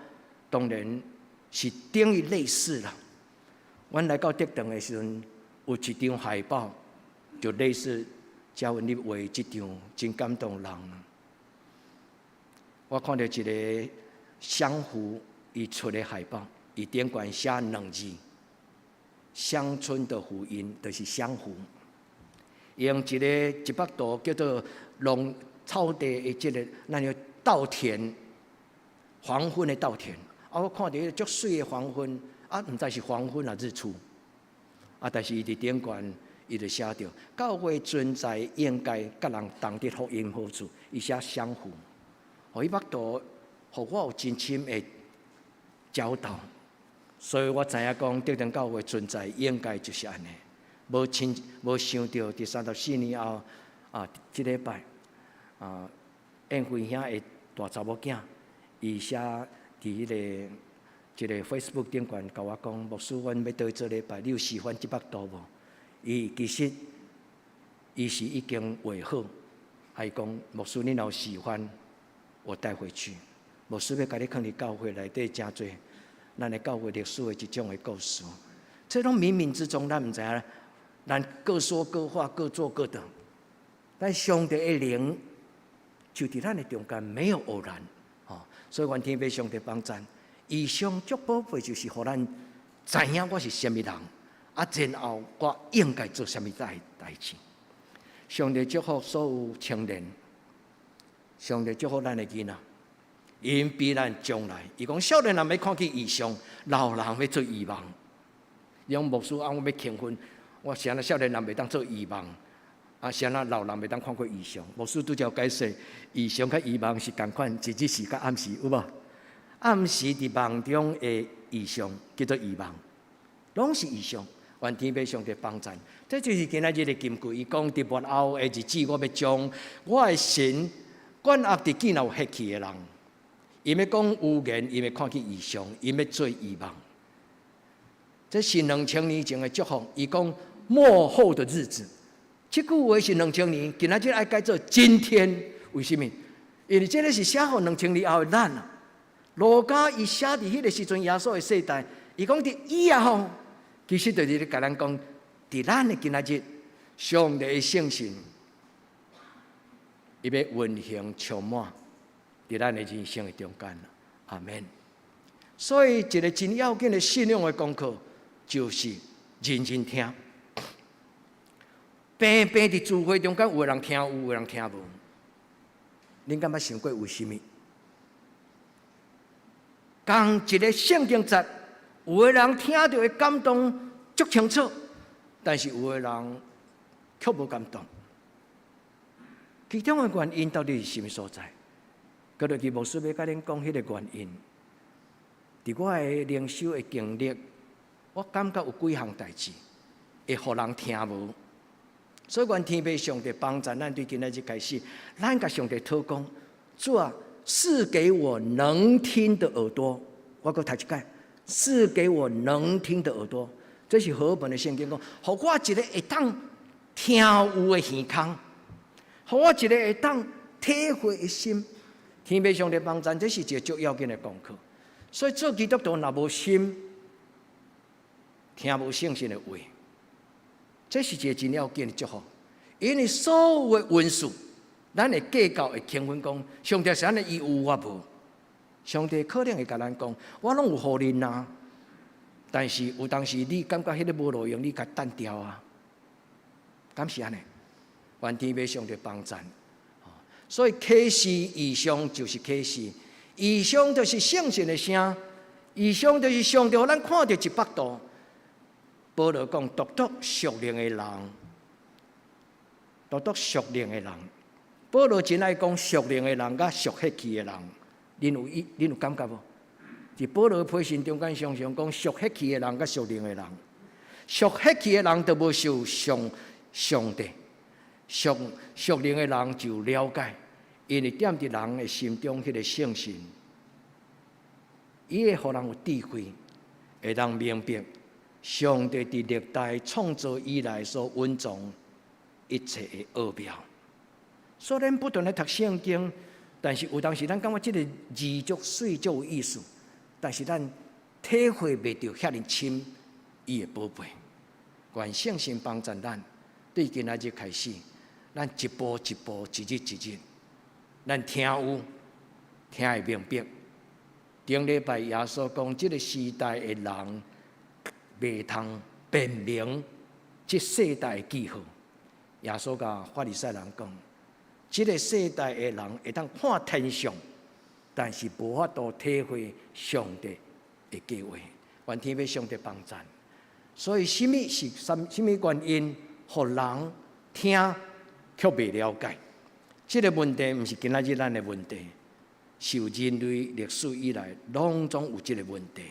当然是等于类似啦。阮来到德堂的时阵，有一张海报，就类似教阮你画这张，真感动人。我看到一个湘湖伊出的海报，伊顶悬写2字：乡村的福音，就是湘湖。用一个100度叫做农草地的这个，咱叫稻田，黄昏的稻田。我看到迄个足水的黄昏，毋知是黄昏啊日出。但是伊伫顶悬，伊就写着教会存在应该甲人同得福音好处，伊写相互。互伊捌度，互我有真深的教导，所以我知影讲，德堂教会存在应该就是安尼。无想到第34年后，即礼拜，宴会兄的大查某囝，伊写伫迄个一个 Facebook 顶悬，甲我讲，牧师，阮要倒做礼拜，你有喜欢100度无？其实伊是已经画好，还讲牧师，你若有喜欢，我带回去。牧师要甲你放伫教会内底，真侪咱的教会历史的一种的故事，这拢冥冥之中咱毋知影，咱各说各话，各做各的。但上帝的灵就伫咱的中间，没有偶然。所以愿天父上帝帮咱，以上足宝贝就是互咱知影我是什么人，然后我应该做什么代志。上帝祝福所有青年，上帝祝福咱的囡仔，因必咱将来。伊讲少年人要看见异象，老人要做异梦。用牧师我要庆婚，我想少年人袂当做异梦。谁人老人袂当看过异象？牧师拄则解释，异象甲异梦是同款，日时甲暗时有无？暗时伫梦中的异象叫做异梦，拢是异象。愿天父上帝帮咱，这就是今仔日的金句。伊讲伫末后的日子，我要将我的神管辖伫见有血气的人。伊要讲预言，伊要看见异象，伊要做异梦。这是2000年前的祝福。伊讲末后的日子。这句话是2000年，今仔日爱改做今天。为什么？因为这个是写予2000年后的咱啊。路加伊写伫迄个时阵，耶稣的世代，伊讲伫以后，其实就是咧甲咱讲，伫咱的今仔日，上帝的圣神，伊要运行充满伫咱的人生的中间。阿门。所以，一个真要紧的信仰的功课，就是认真听。平平伫聚会中间，有个人听有，有个人听无。恁敢捌想过为什么？同一个圣经节，有个人听到的感动足清楚，但是有个人却无感动。其中的原因到底是什么所在？嗰落去牧师要甲恁讲迄个原因。伫我的灵修的经历，我感觉有几项代志会互人听无。所以，愿天父上帝帮助咱，对今仔日开始，咱甲上帝讨讲，主啊，赐给我能听的耳朵。我搁读一解，赐给我能听的耳朵。这是和本的圣经讲，互我一个会当听有的耳孔，互我一个会当体会的心。天父上帝帮助，这是一个最要紧的功课。所以，做基督徒若无心，听无圣神的话。这是一个真要紧的祝福，因为所有的文书，咱的计较会轻分讲，上帝是咱的伊有我无？上帝可能会甲咱讲，我拢有互恁啊，但是有当时你感觉迄个无路用，你甲单调啊，敢是安尼？愿天父上帝帮助。所以启示异象就是启示，异象就是圣神的声，异象就是上帝，互咱看到一百度。保罗讲，独独属灵的人，独独属灵的人。保罗真爱讲属灵的人，甲属血气的人。恁有感觉无？伫保罗批信中间，常常讲属血气的人，甲属灵的人。属血气的人就无受上帝，属灵的人就了解，因为踮伫人的心中迄个圣神，伊会互人有智慧，会当明白。上帝伫历代创造以来所蕴藏一切的奥妙。虽然不断咧读圣经，但是有当时咱感觉这个字足水足有意思，但是咱体会袂到遐尼深伊的宝贝。愿圣神帮助咱，对今仔日开始，咱一步一步，一日一日，咱听有，听会明白。顶礼拜耶稣讲，这个时代的人。袂通辨明这世代的记号。耶稣甲法利赛人讲，这个世代的人会当看天上，但是无法度体会上帝的计划。愿天父上帝帮助。所以，什么原因，互人听却袂了解？这个问题毋是今仔日咱的问题，是人类历史以来拢总有这个问题。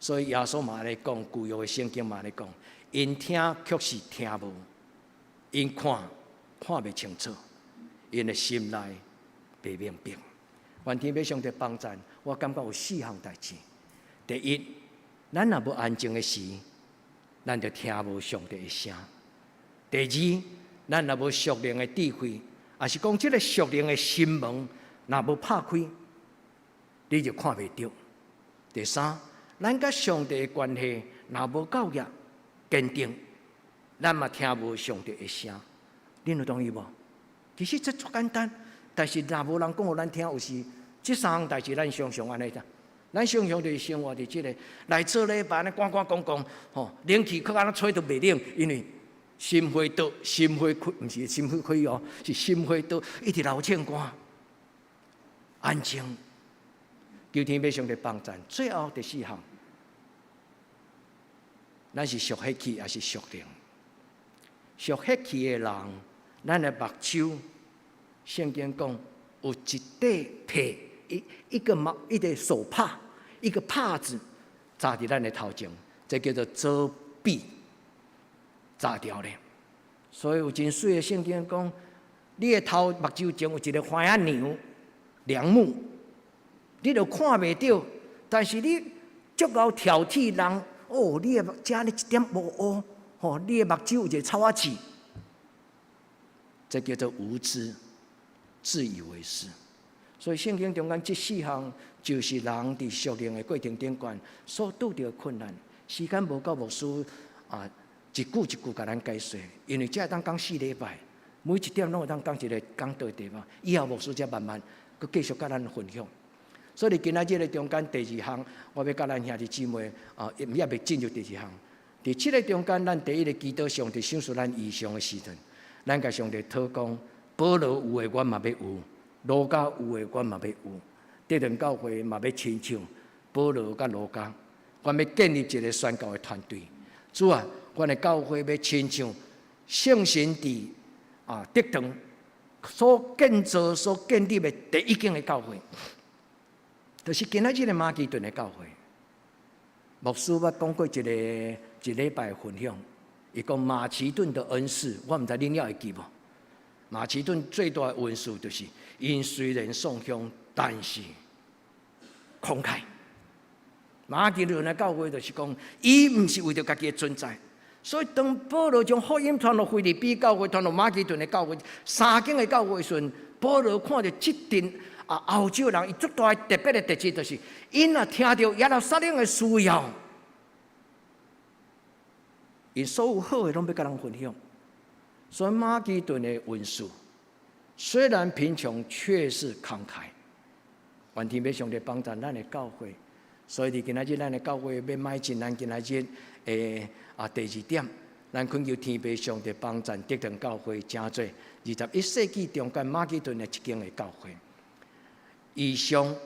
所以耶稣嘛咧讲，旧约的圣经嘛咧讲，因听却是听无，因看袂清楚，因的心内袂明白。愿天父上帝帮助，我感觉有4项代志。第一，咱若无安静的时，咱就听无上帝的声。第二，咱若无属灵的智慧，也是讲这个属灵的心门，若无拍开，你就看袂到。第三，咱甲上帝的关系若无够热，坚定，咱嘛听无上帝的声。恁有同意无？其实这足简单，但是若无人讲互咱听，有时这三项代志咱常常安尼的。咱常常就是生活伫即个来做礼拜，安尼赶赶讲讲，吼，冷气可安尼吹都袂冷，因为心灰倒，心灰开，毋是心灰开哦，是心灰倒，一直流唱歌，安静，求天要上帝帮咱。最后第四项，咱是属血气还是属灵？属血气的人，咱的目睭，圣经讲有一块皮，一个手帕，一个帕子扎伫咱的头前，这叫做遮蔽，扎掉咧。所以有真水的圣经讲，你的头目睭前有一个花仔娘梁木，你就看袂到，但是你足够挑剔人。哦，你的遮呢一点无乌，吼，你的目睭有一个草仔刺，这叫做无知，自以为是。所以圣经中间这四项，就是人伫属灵的过程顶悬所拄到的困难。时间无够，牧师一句一句甲咱解说，因为这当讲4礼拜，每一点拢有当讲一个讲道地方。以后牧师才慢慢佮继续甲咱分享。所以今仔日的中间第2项，我要甲咱兄弟姊妹也未进入第2项。伫这个中间，咱第一个祈祷上帝赏赐咱异象的时阵，咱甲上帝讨讲，保罗有诶，我嘛要有；路加有诶，我嘛要有。德伦教会嘛要亲像保罗甲路加，我要建立一个宣教的团队。主啊，阮的教会要亲像圣神伫德堂所建造、所建立的第一间的教会。就是今仔日的马其顿的教会，牧师捌讲过一礼拜分享，伊讲马其顿的恩赐，我毋知恁还会记无？马其顿最大的恩赐就是，因虽然送香，但是慷慨。马其顿的教会就是讲，伊毋是为着家己的存在，所以当保罗将福音传到腓立比教会、传到马其顿的教会、3间的教会时，保罗看到这阵。欧洲人伊足大特别的特质，就是因听到耶路撒冷的需要，因所有好的拢要甲人分享。所以马其顿的文士虽然贫穷，却是慷慨。愿天要上帝帮助咱的教会，所以伫今仔日咱的教会要迈进咱今仔日的第2点，咱恳求天父上帝帮助德堂教会真多21世纪中间马其顿的一间的教会。异象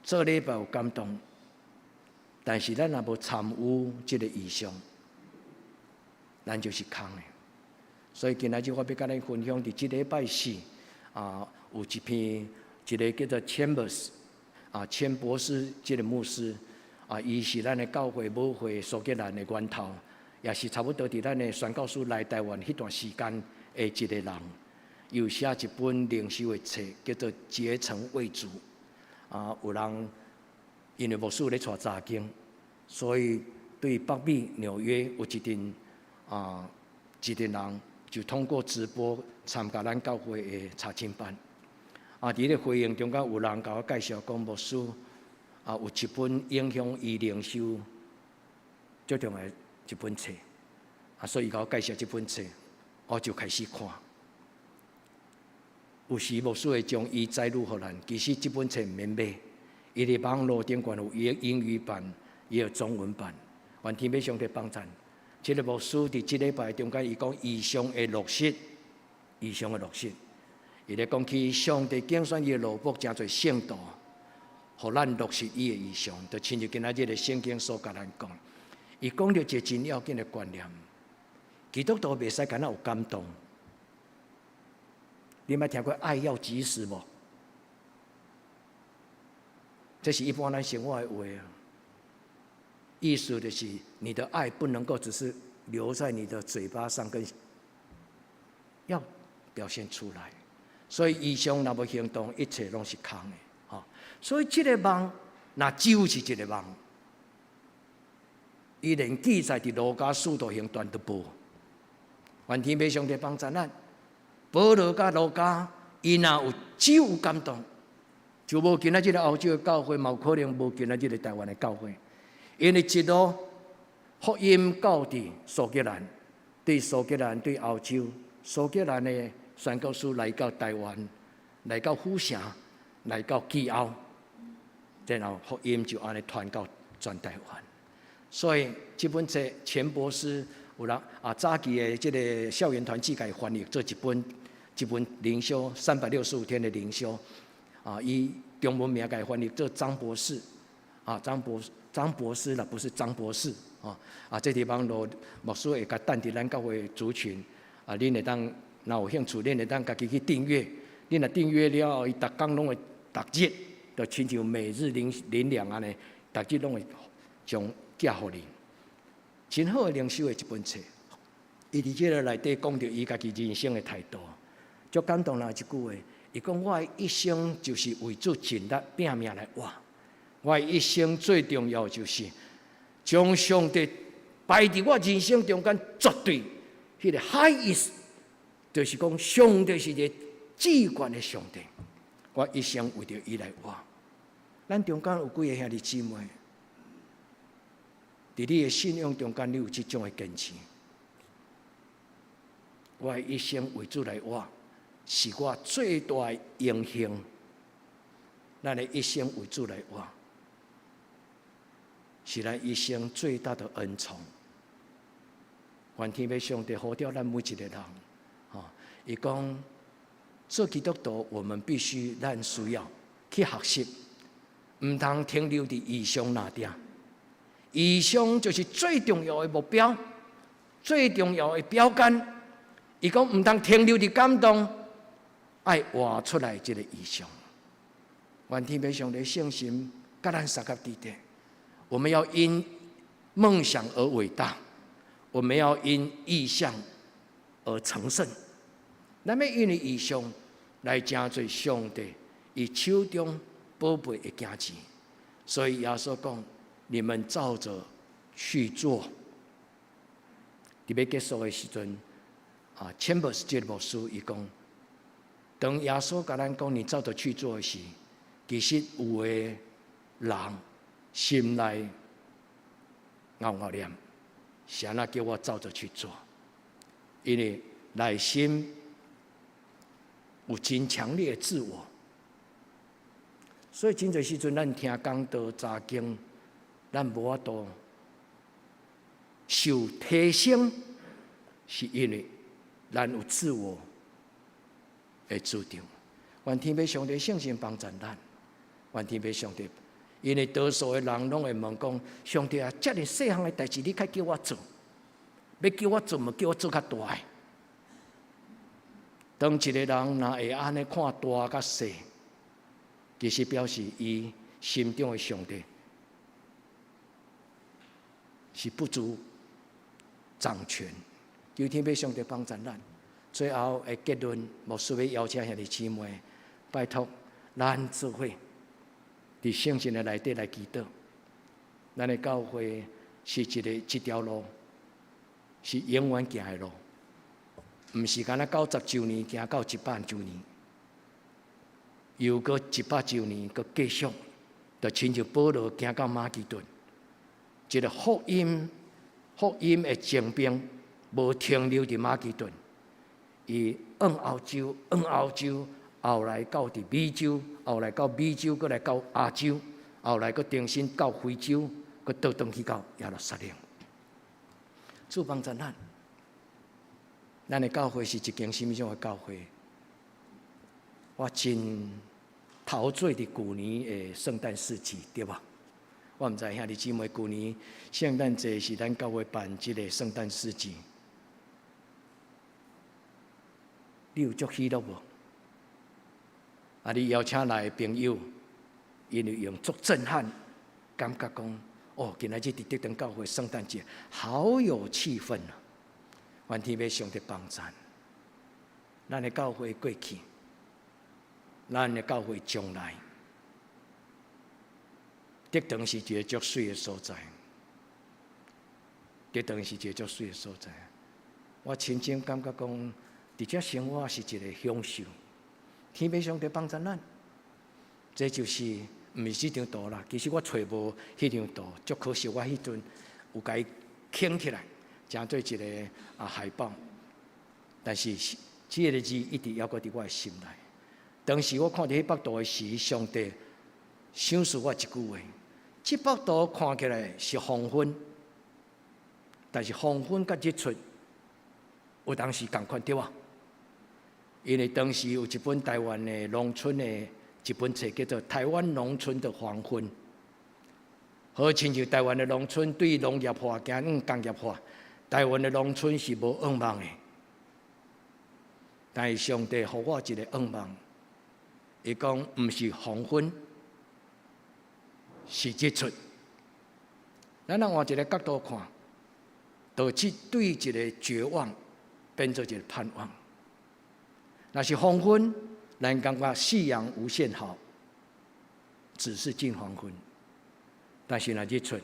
做礼拜有感动，但是咱若无参与这个异象，咱就是空的。所以今仔日我要甲咱分享，伫这礼拜4有一个叫做 Chambers 钱博士这个牧师伊是咱的教会母会苏格兰的源头，也是差不多伫咱的宣教士来台湾迄段时间的一个人。又写一本灵修的册，叫做《竭诚为主》。有人因为牧师咧带查经，所以对北美、纽约有一阵人就通过直播参加咱教会的查经班。伫咧会议中间，有人甲我介绍讲，牧师有一本影响伊灵修最重要的一本册，所以甲我介绍这本册，我就开始看。有时牧师会将伊载入予咱，其实这本册毋免买，伊伫网络顶悬有英语版，也有中文版。愿天要上帝帮助。这个牧师伫这礼拜中间，伊讲异象的落实，异象的落实。伊咧讲起上帝拣选伊的路卜真侪圣道，互咱落实伊的异象。就亲像今仔日的圣经所甲咱讲，伊讲到一个真要紧的观念，基督徒袂使干那有感动。你捌听过爱要及时无？这是一般咱生活的话意思就是你的爱不能够只是留在你的嘴巴上，要表现出来。所以异象若无行动，一切拢是空的。所以这个梦，那就是一个梦，伊连记载伫路加使徒行传都无。愿天父上帝帮助咱。保罗甲路加，伊若有感动，就无今仔日欧洲的教会，嘛有可能无今仔日的台湾的教会。因为一路福音到伫苏格兰，对苏格兰、对澳洲，苏格兰的宣教师来到台湾，来到府城，来到基澳，然后福音就安尼传到全台湾。所以这本册钱伯斯有人早期的这个校园团契改翻译做一本灵修365天的灵修以中文名改翻译做张博士张博士啦，不是张博士这地方罗牧师会甲等伫咱教会族群恁会当若有兴趣，恁会当家己去订阅。恁若订阅了后，伊逐工拢会逐日，就亲像每日灵粮安尼，逐日拢会将寄互你。真好的灵修的一本册，伊伫这个内底讲到伊家己人生的态度，足感动啦一句话。伊讲：我的一生就是为主尽力拼命来活。我的一生最重要就是将上帝摆伫我人生中间绝对迄个 highest， 就是讲上帝是一个至高的上帝。我一生为着伊来活。咱中间有几个兄弟姊妹，伫你的信仰中间，你有这种的坚持。我的一生为主来活，是我最大的荣幸。咱的一生为主来活，是咱一生最大的恩宠。愿天父上帝呼召咱每一个人，伊讲做基督徒，我们必须咱需要去学习，唔通停留伫异乡那点。异乡就是最重要的目标，最重要的标杆。伊讲唔通停留伫感动，爱活出来这个异乡。愿天父上帝圣心，甲咱三甲地底，我们要因梦想而伟大，我们要因意向而成圣。咱要因为异乡来成做上帝伊手中宝贝的件钱。所以耶稣讲：你们照着去做。伫要结束的时阵，Chambers 这个牧师伊讲，当耶稣甲咱讲你照着去做的时，其实有的人心内拗念，是安那叫我照着去做，因为内心有真强烈的自我。所以真侪时阵，咱听讲道、查经，咱无法度受提升，是因为咱有自我的主张。愿天父上帝圣神帮助咱，愿天父上帝，因为多数的人拢会问讲：上帝啊，遮尔细项的代志，你较叫我做，要叫我做，叫我做较大的。当一个人若会安尼看大甲细，其实表示伊心中的上帝是不足掌权。求天父上帝帮助咱。最后的结论，牧师要邀请兄弟姊妹，拜托咱做伙伫圣经的内底来祈祷。咱的教会是一条路，是永远行的路，毋是干那90周年行到100周年。又过100周年，搁继续，就亲像保罗行到马其顿，一个福音的精兵，无停留伫马其顿，伊往欧洲，后来到伫美洲，后来到美洲，搁来到亚洲，后来搁重新到非洲，搁倒转去到耶路撒冷。主帮助咱，咱的教会是一间什么样的教会？我真陶醉伫旧年的圣诞市集，对吧？我毋知兄弟姊妹，旧年圣诞节是咱教会办即个圣诞市集，你有足喜乐无？你邀请来的朋友，因为用足震撼，感觉讲哦，今仔日伫德登教会圣诞节好有气氛啊！愿天父上帝帮助，咱的教会过去。咱的教会将来，德登是一个足水的所在。德登是一个足水的所在。我真正感觉讲，伫遮生活是一个享受。天父上帝帮助咱，这就是毋是这张图啦。其实我找无迄张图，足可惜我迄阵有甲伊傾起來，成做一個海報。但是這個字一直猶閣佇我的心內。當時我看到迄幅圖的時，上帝想訴我一句話：這幅圖看起來是黃昏，但是黃昏甲日出有當時同款對啊。因為當時有一本台灣的農村的一本冊，叫做《台灣農村的黃昏》。好親像台灣的農村對農業化行工業化，台灣的農村是無願望的。但是上帝給我一個願望，伊講毋是黃昏，是日出。咱換一個角度看，導致對一個絕望變做一個盼望。那是黃昏，咱感覺夕陽無限好，只是近黃昏。但是若日出，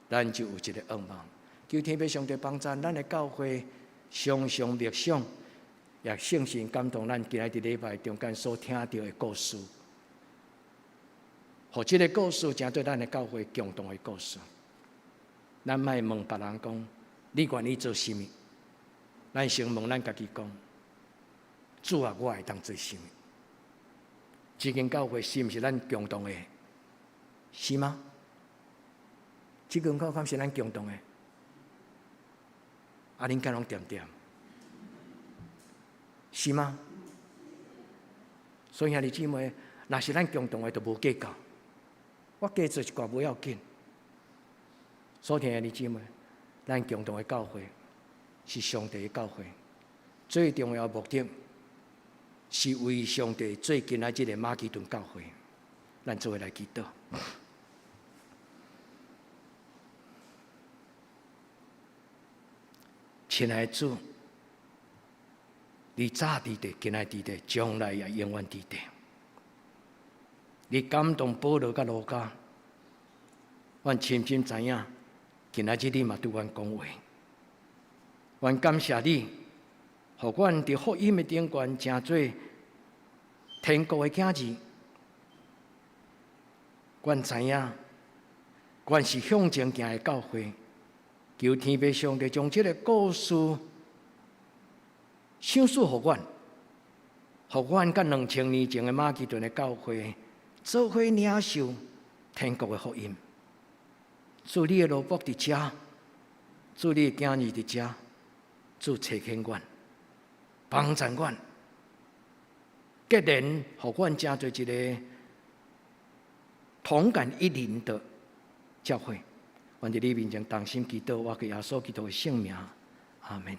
咱就有一個願望。求天父上帝幫助咱的教會，常常默想，也聖神感動咱今日的禮拜中間所聽到的故事，互這個故事成做咱的教會共同的故事。咱莫問別人講，你願意做什麼？咱先問咱家己講。主啊，我會當做什麼？這間教會是毋是咱共同的？是嗎？這間教會是咱共同的？恁敢攏點點？是嗎？所以兄弟姊妹，若是咱共同的，就無計較。我加做一寡不要緊。所以兄弟姊妹，咱共同的教會是上帝的教會，最重要的目的。是為上帝做今仔這個馬其頓教會，咱做伙來祈禱。親愛的主，你早佇地，今仔佇地，將來也永遠佇地。你感動保羅甲路加，阮深深知影，今仔日你嘛對阮講話，阮感謝你。互阮佇福音的頂端，成做天國的囝兒。阮知影，阮是向前行的教會。求天父上帝將這個故事詳述互阮，互阮甲2000年前的馬其頓的教會做伙領受天國的福音。主你的奴僕佇遮，主你的囝兒佇遮，主差遣阮。幫助阮，結連互阮成做一個同感一靈的教會。阮佇你面前同心祈禱，我給耶穌基督的聖名，阿門。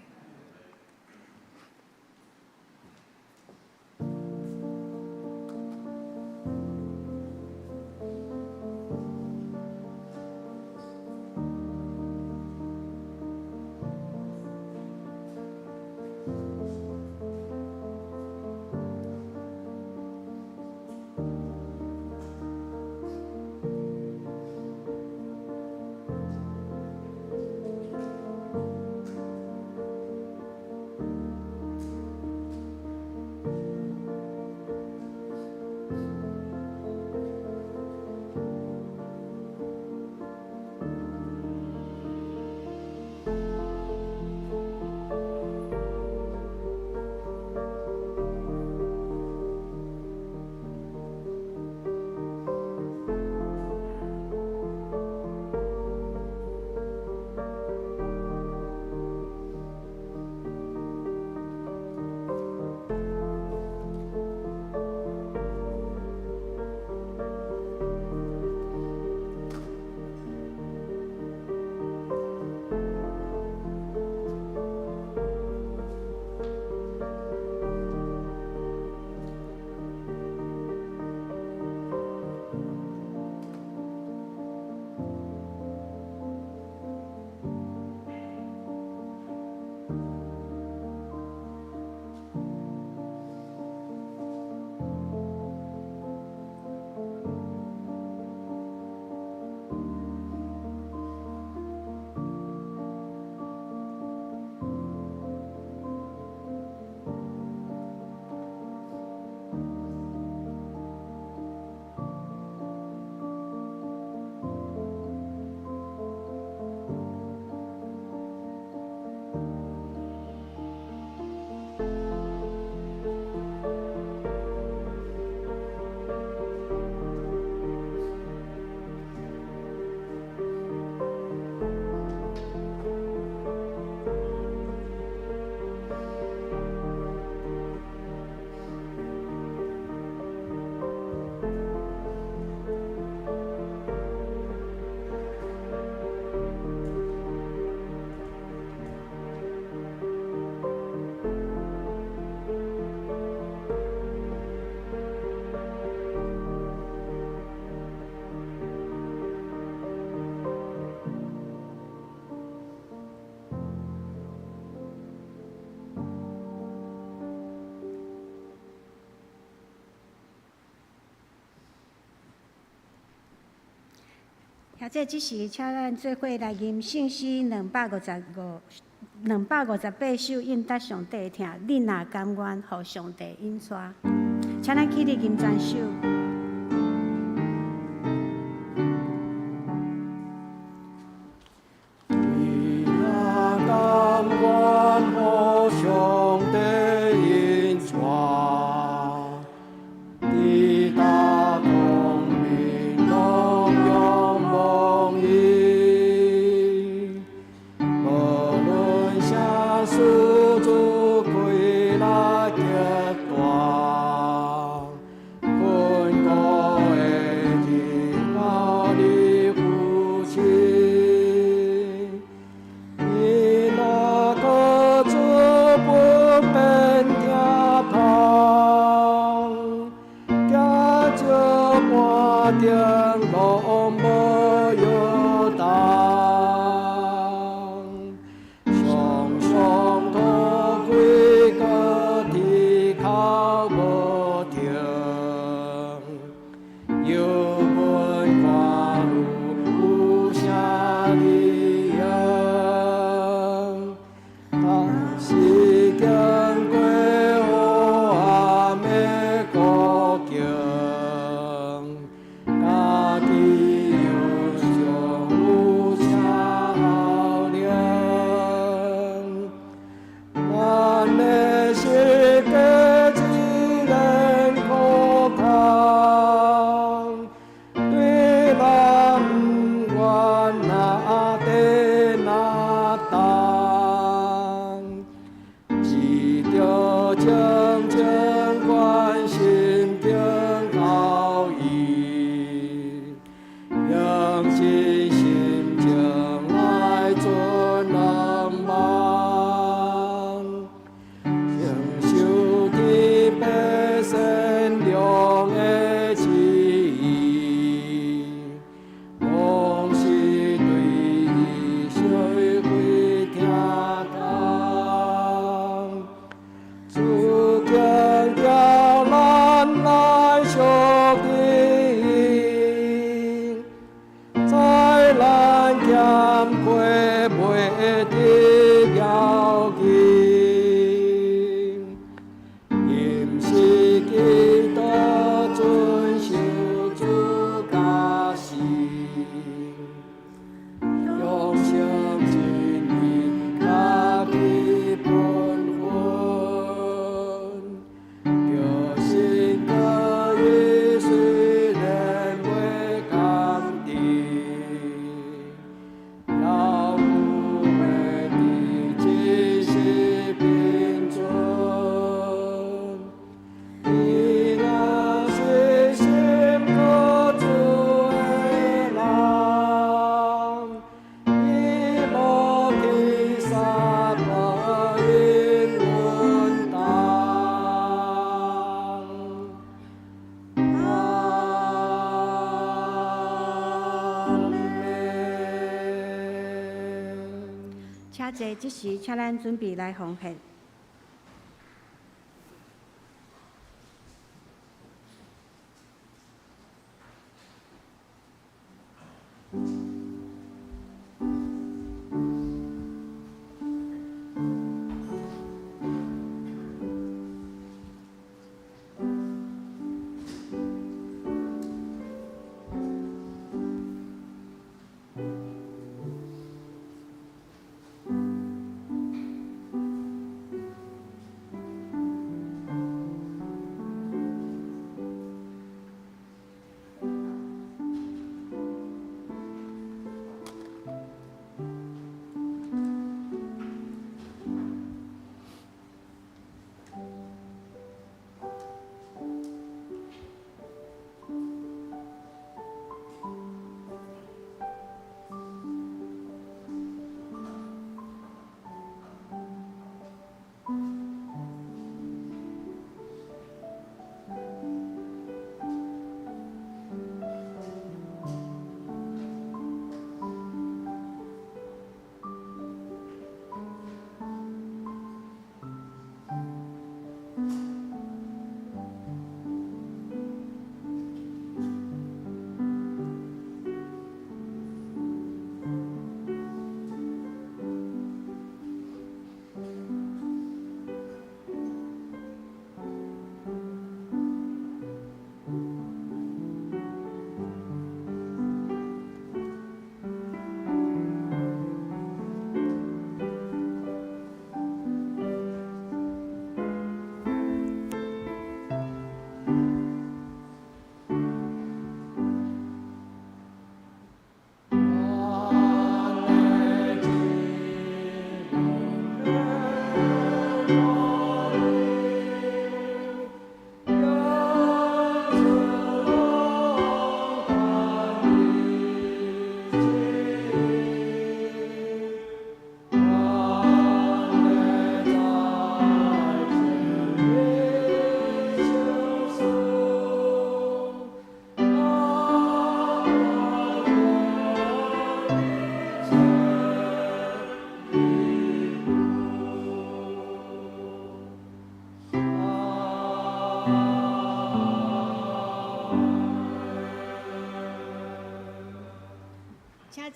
或者即时，请咱做伙来吟圣诗258首，应答上帝的听。恁若甘愿，互上帝引带，请咱起立吟全首。坐，即时请咱准备来奉献。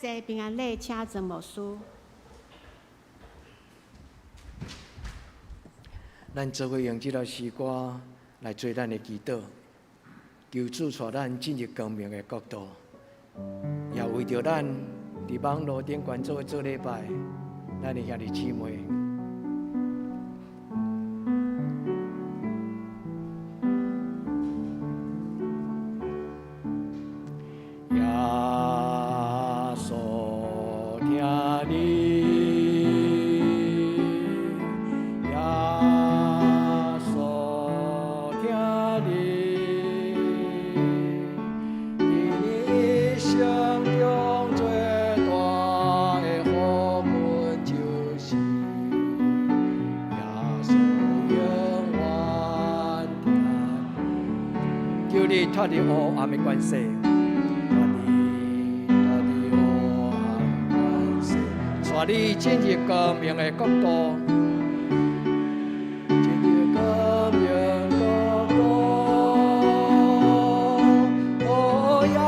济平安礼，请曾牧师。咱做伙用这条诗歌来做咱的祈祷，求主带咱进入光明的国度，也为着咱伫网络顶关做礼拜，咱的兄弟姊妹。脱离黑暗的关系，带你进入光明的国度，进入光明国度。哦，耶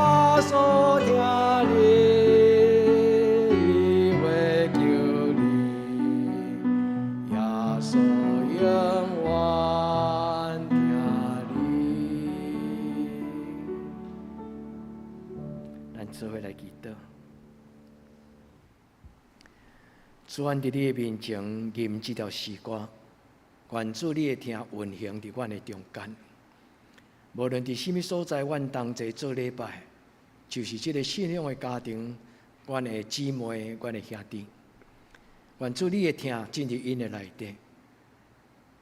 稣听你，会救你，耶稣永远听你。咱做伙来祈祷。主，阮伫你的面前吟这条诗歌，愿主你的听运行伫阮的中间。无论伫什么所在，阮同齐做礼拜，就是这个信仰的家庭，阮的姊妹，阮的兄弟。愿主你的听进入因的内底。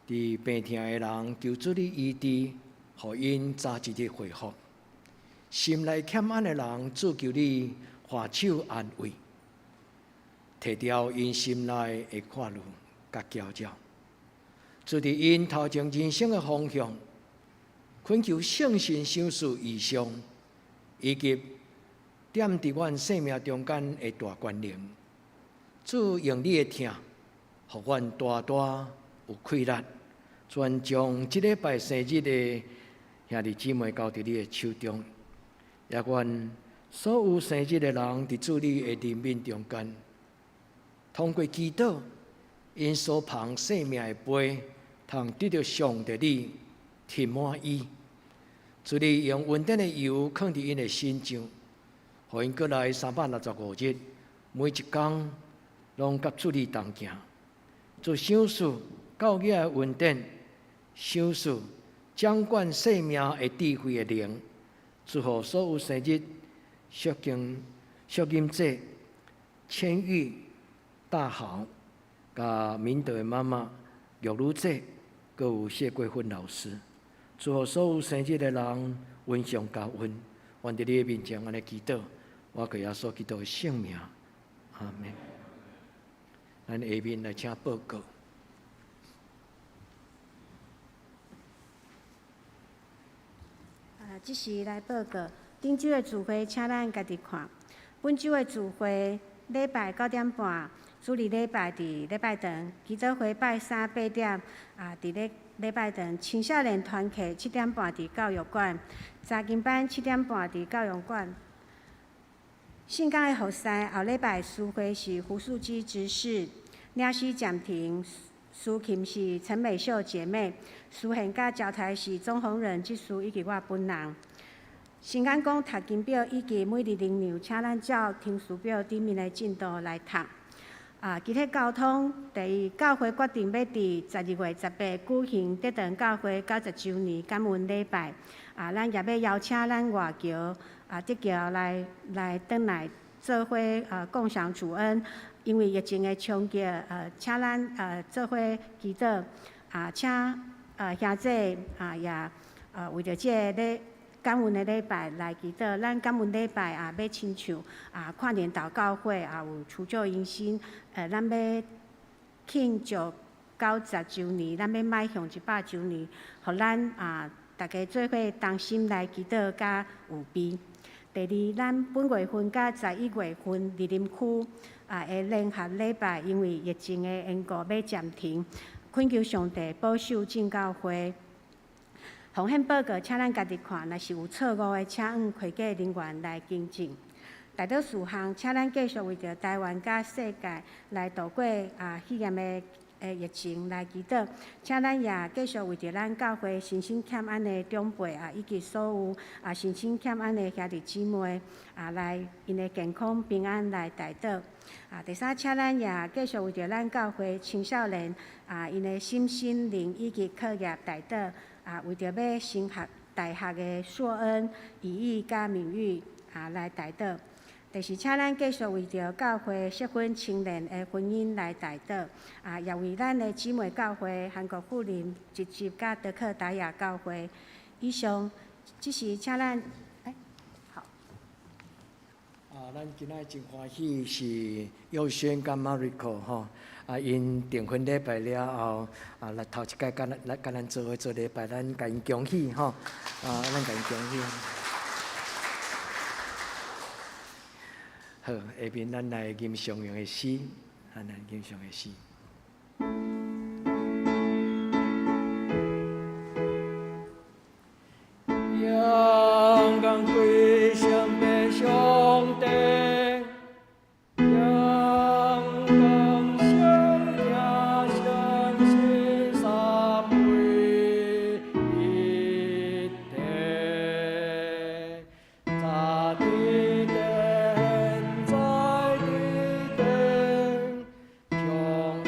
伫病痛的人，求主你医治，互因早一日恢复。心内欠安的人，主求你化手安慰。摕掉因心内的看虑甲搅扰，主伫因头前人生的方向，恳求圣神赏赐异象，以及点伫阮生命中间的大权能。主用你的听，互阮大大有气力，全将这礼拜生日的兄弟姊妹交伫你的手中，也愿所有生日的人伫主你的人面中间。通过祈祷，因所捧生命的杯，通得到上帝你填满伊。主你用稳定的油放伫因的身上，互因过来365日，每一天拢甲主你同行。主赏赐教育的稳定，赏赐掌管生命的智慧的灵。祝福所有生日、赎金节、千玉。大豪、甲明德的妈妈、玉女姐，阁有谢桂芬老师，祝福所有生日的人温上加温。愿伫你的面前安尼祈祷，我给耶稣基督的圣名，阿门。咱下面来请报告。即时来报告，顶周的聚会，请咱家己看。本周的聚会，礼拜9点半。主日礼拜伫礼拜堂，基督会拜3、8点伫礼拜堂，青少年团契7点半伫教育馆，查经班7点半伫教育馆。圣港的服侍后礼拜司会是胡素基执事，领诗暂停，司琴是陈美秀姐妹，司献甲交台是钟宏仁执事以及我本人。圣港讲读经表以及每日灵粮，请咱照听书表顶面的进度来读。其他交通，第一，教会决定要伫12月18举行德堂教会90周年感恩礼拜。咱也要邀请咱外侨德侨来转来做伙共享主恩。因为疫情的冲击，请咱做伙祈祷。请兄弟也为着这个感恩的礼拜来祈祷，咱感恩礼拜要亲像看年祷教会有除旧迎新，咱要庆祝90周年，咱要迈向100周年，互咱大家做伙同心来祈祷甲有备。第二，咱本月份甲11月份莅临区的联合礼拜，因为疫情的缘故要暂停，恳求上帝保守进教会。奉献报告，请咱家己看，若是有错误的，请开价人员来更正。大多事项，请咱继续为着台湾甲世界来度过肺炎的疫情来祈祷，请咱也继续为着咱教会身心欠安的长辈以及所有身心欠安的兄弟姊妹来因的健康平安来代祷。第三，请咱也继续为着咱教会青少年因的心灵以及课业代祷为着要升学大学的硕恩、意义甲名誉来代祷。第四，请咱继续为着教会适婚青年的婚姻来代祷，也为咱的姊妹教会韩国妇人直接甲德克达亚教会。以上，即是请咱好。咱今仔真欢喜是佑轩甲 Mariko 吼，因订婚礼拜了后，来头一届甲咱做伙做礼拜，咱甲因恭喜吼，咱甲因恭喜。好，下面咱来吟上用的诗，咱来吟上的诗。阳光归向北上帝，阳光向下向心三位一体，在地等，在地等，将爱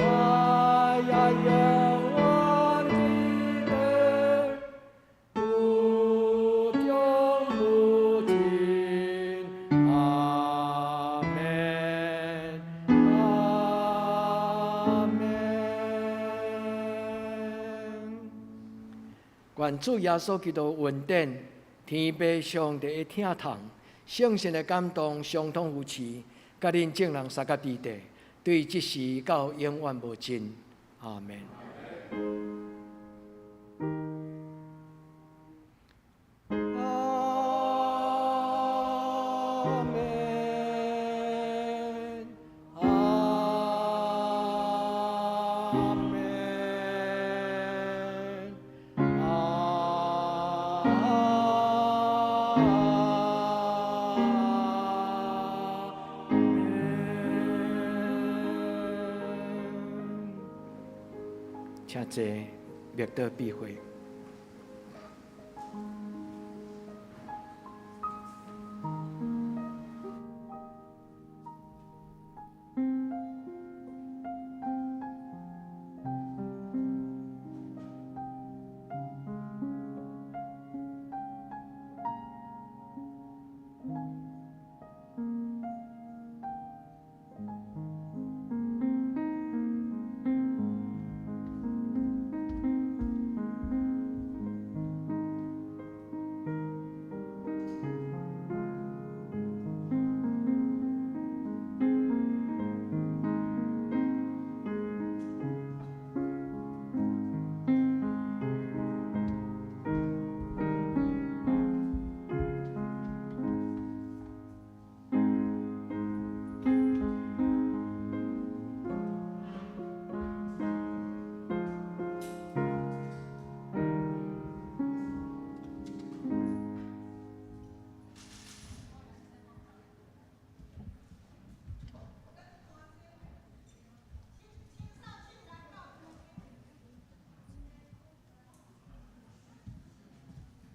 呀永远地等。不永不尽，阿门，阿门。愿主耶稣基督恩典、天父上帝的疼痛、圣神的感动，相通扶持，甲恁众人三甲地地，对即时到永远无尽，阿门。请坐，灭道避讳。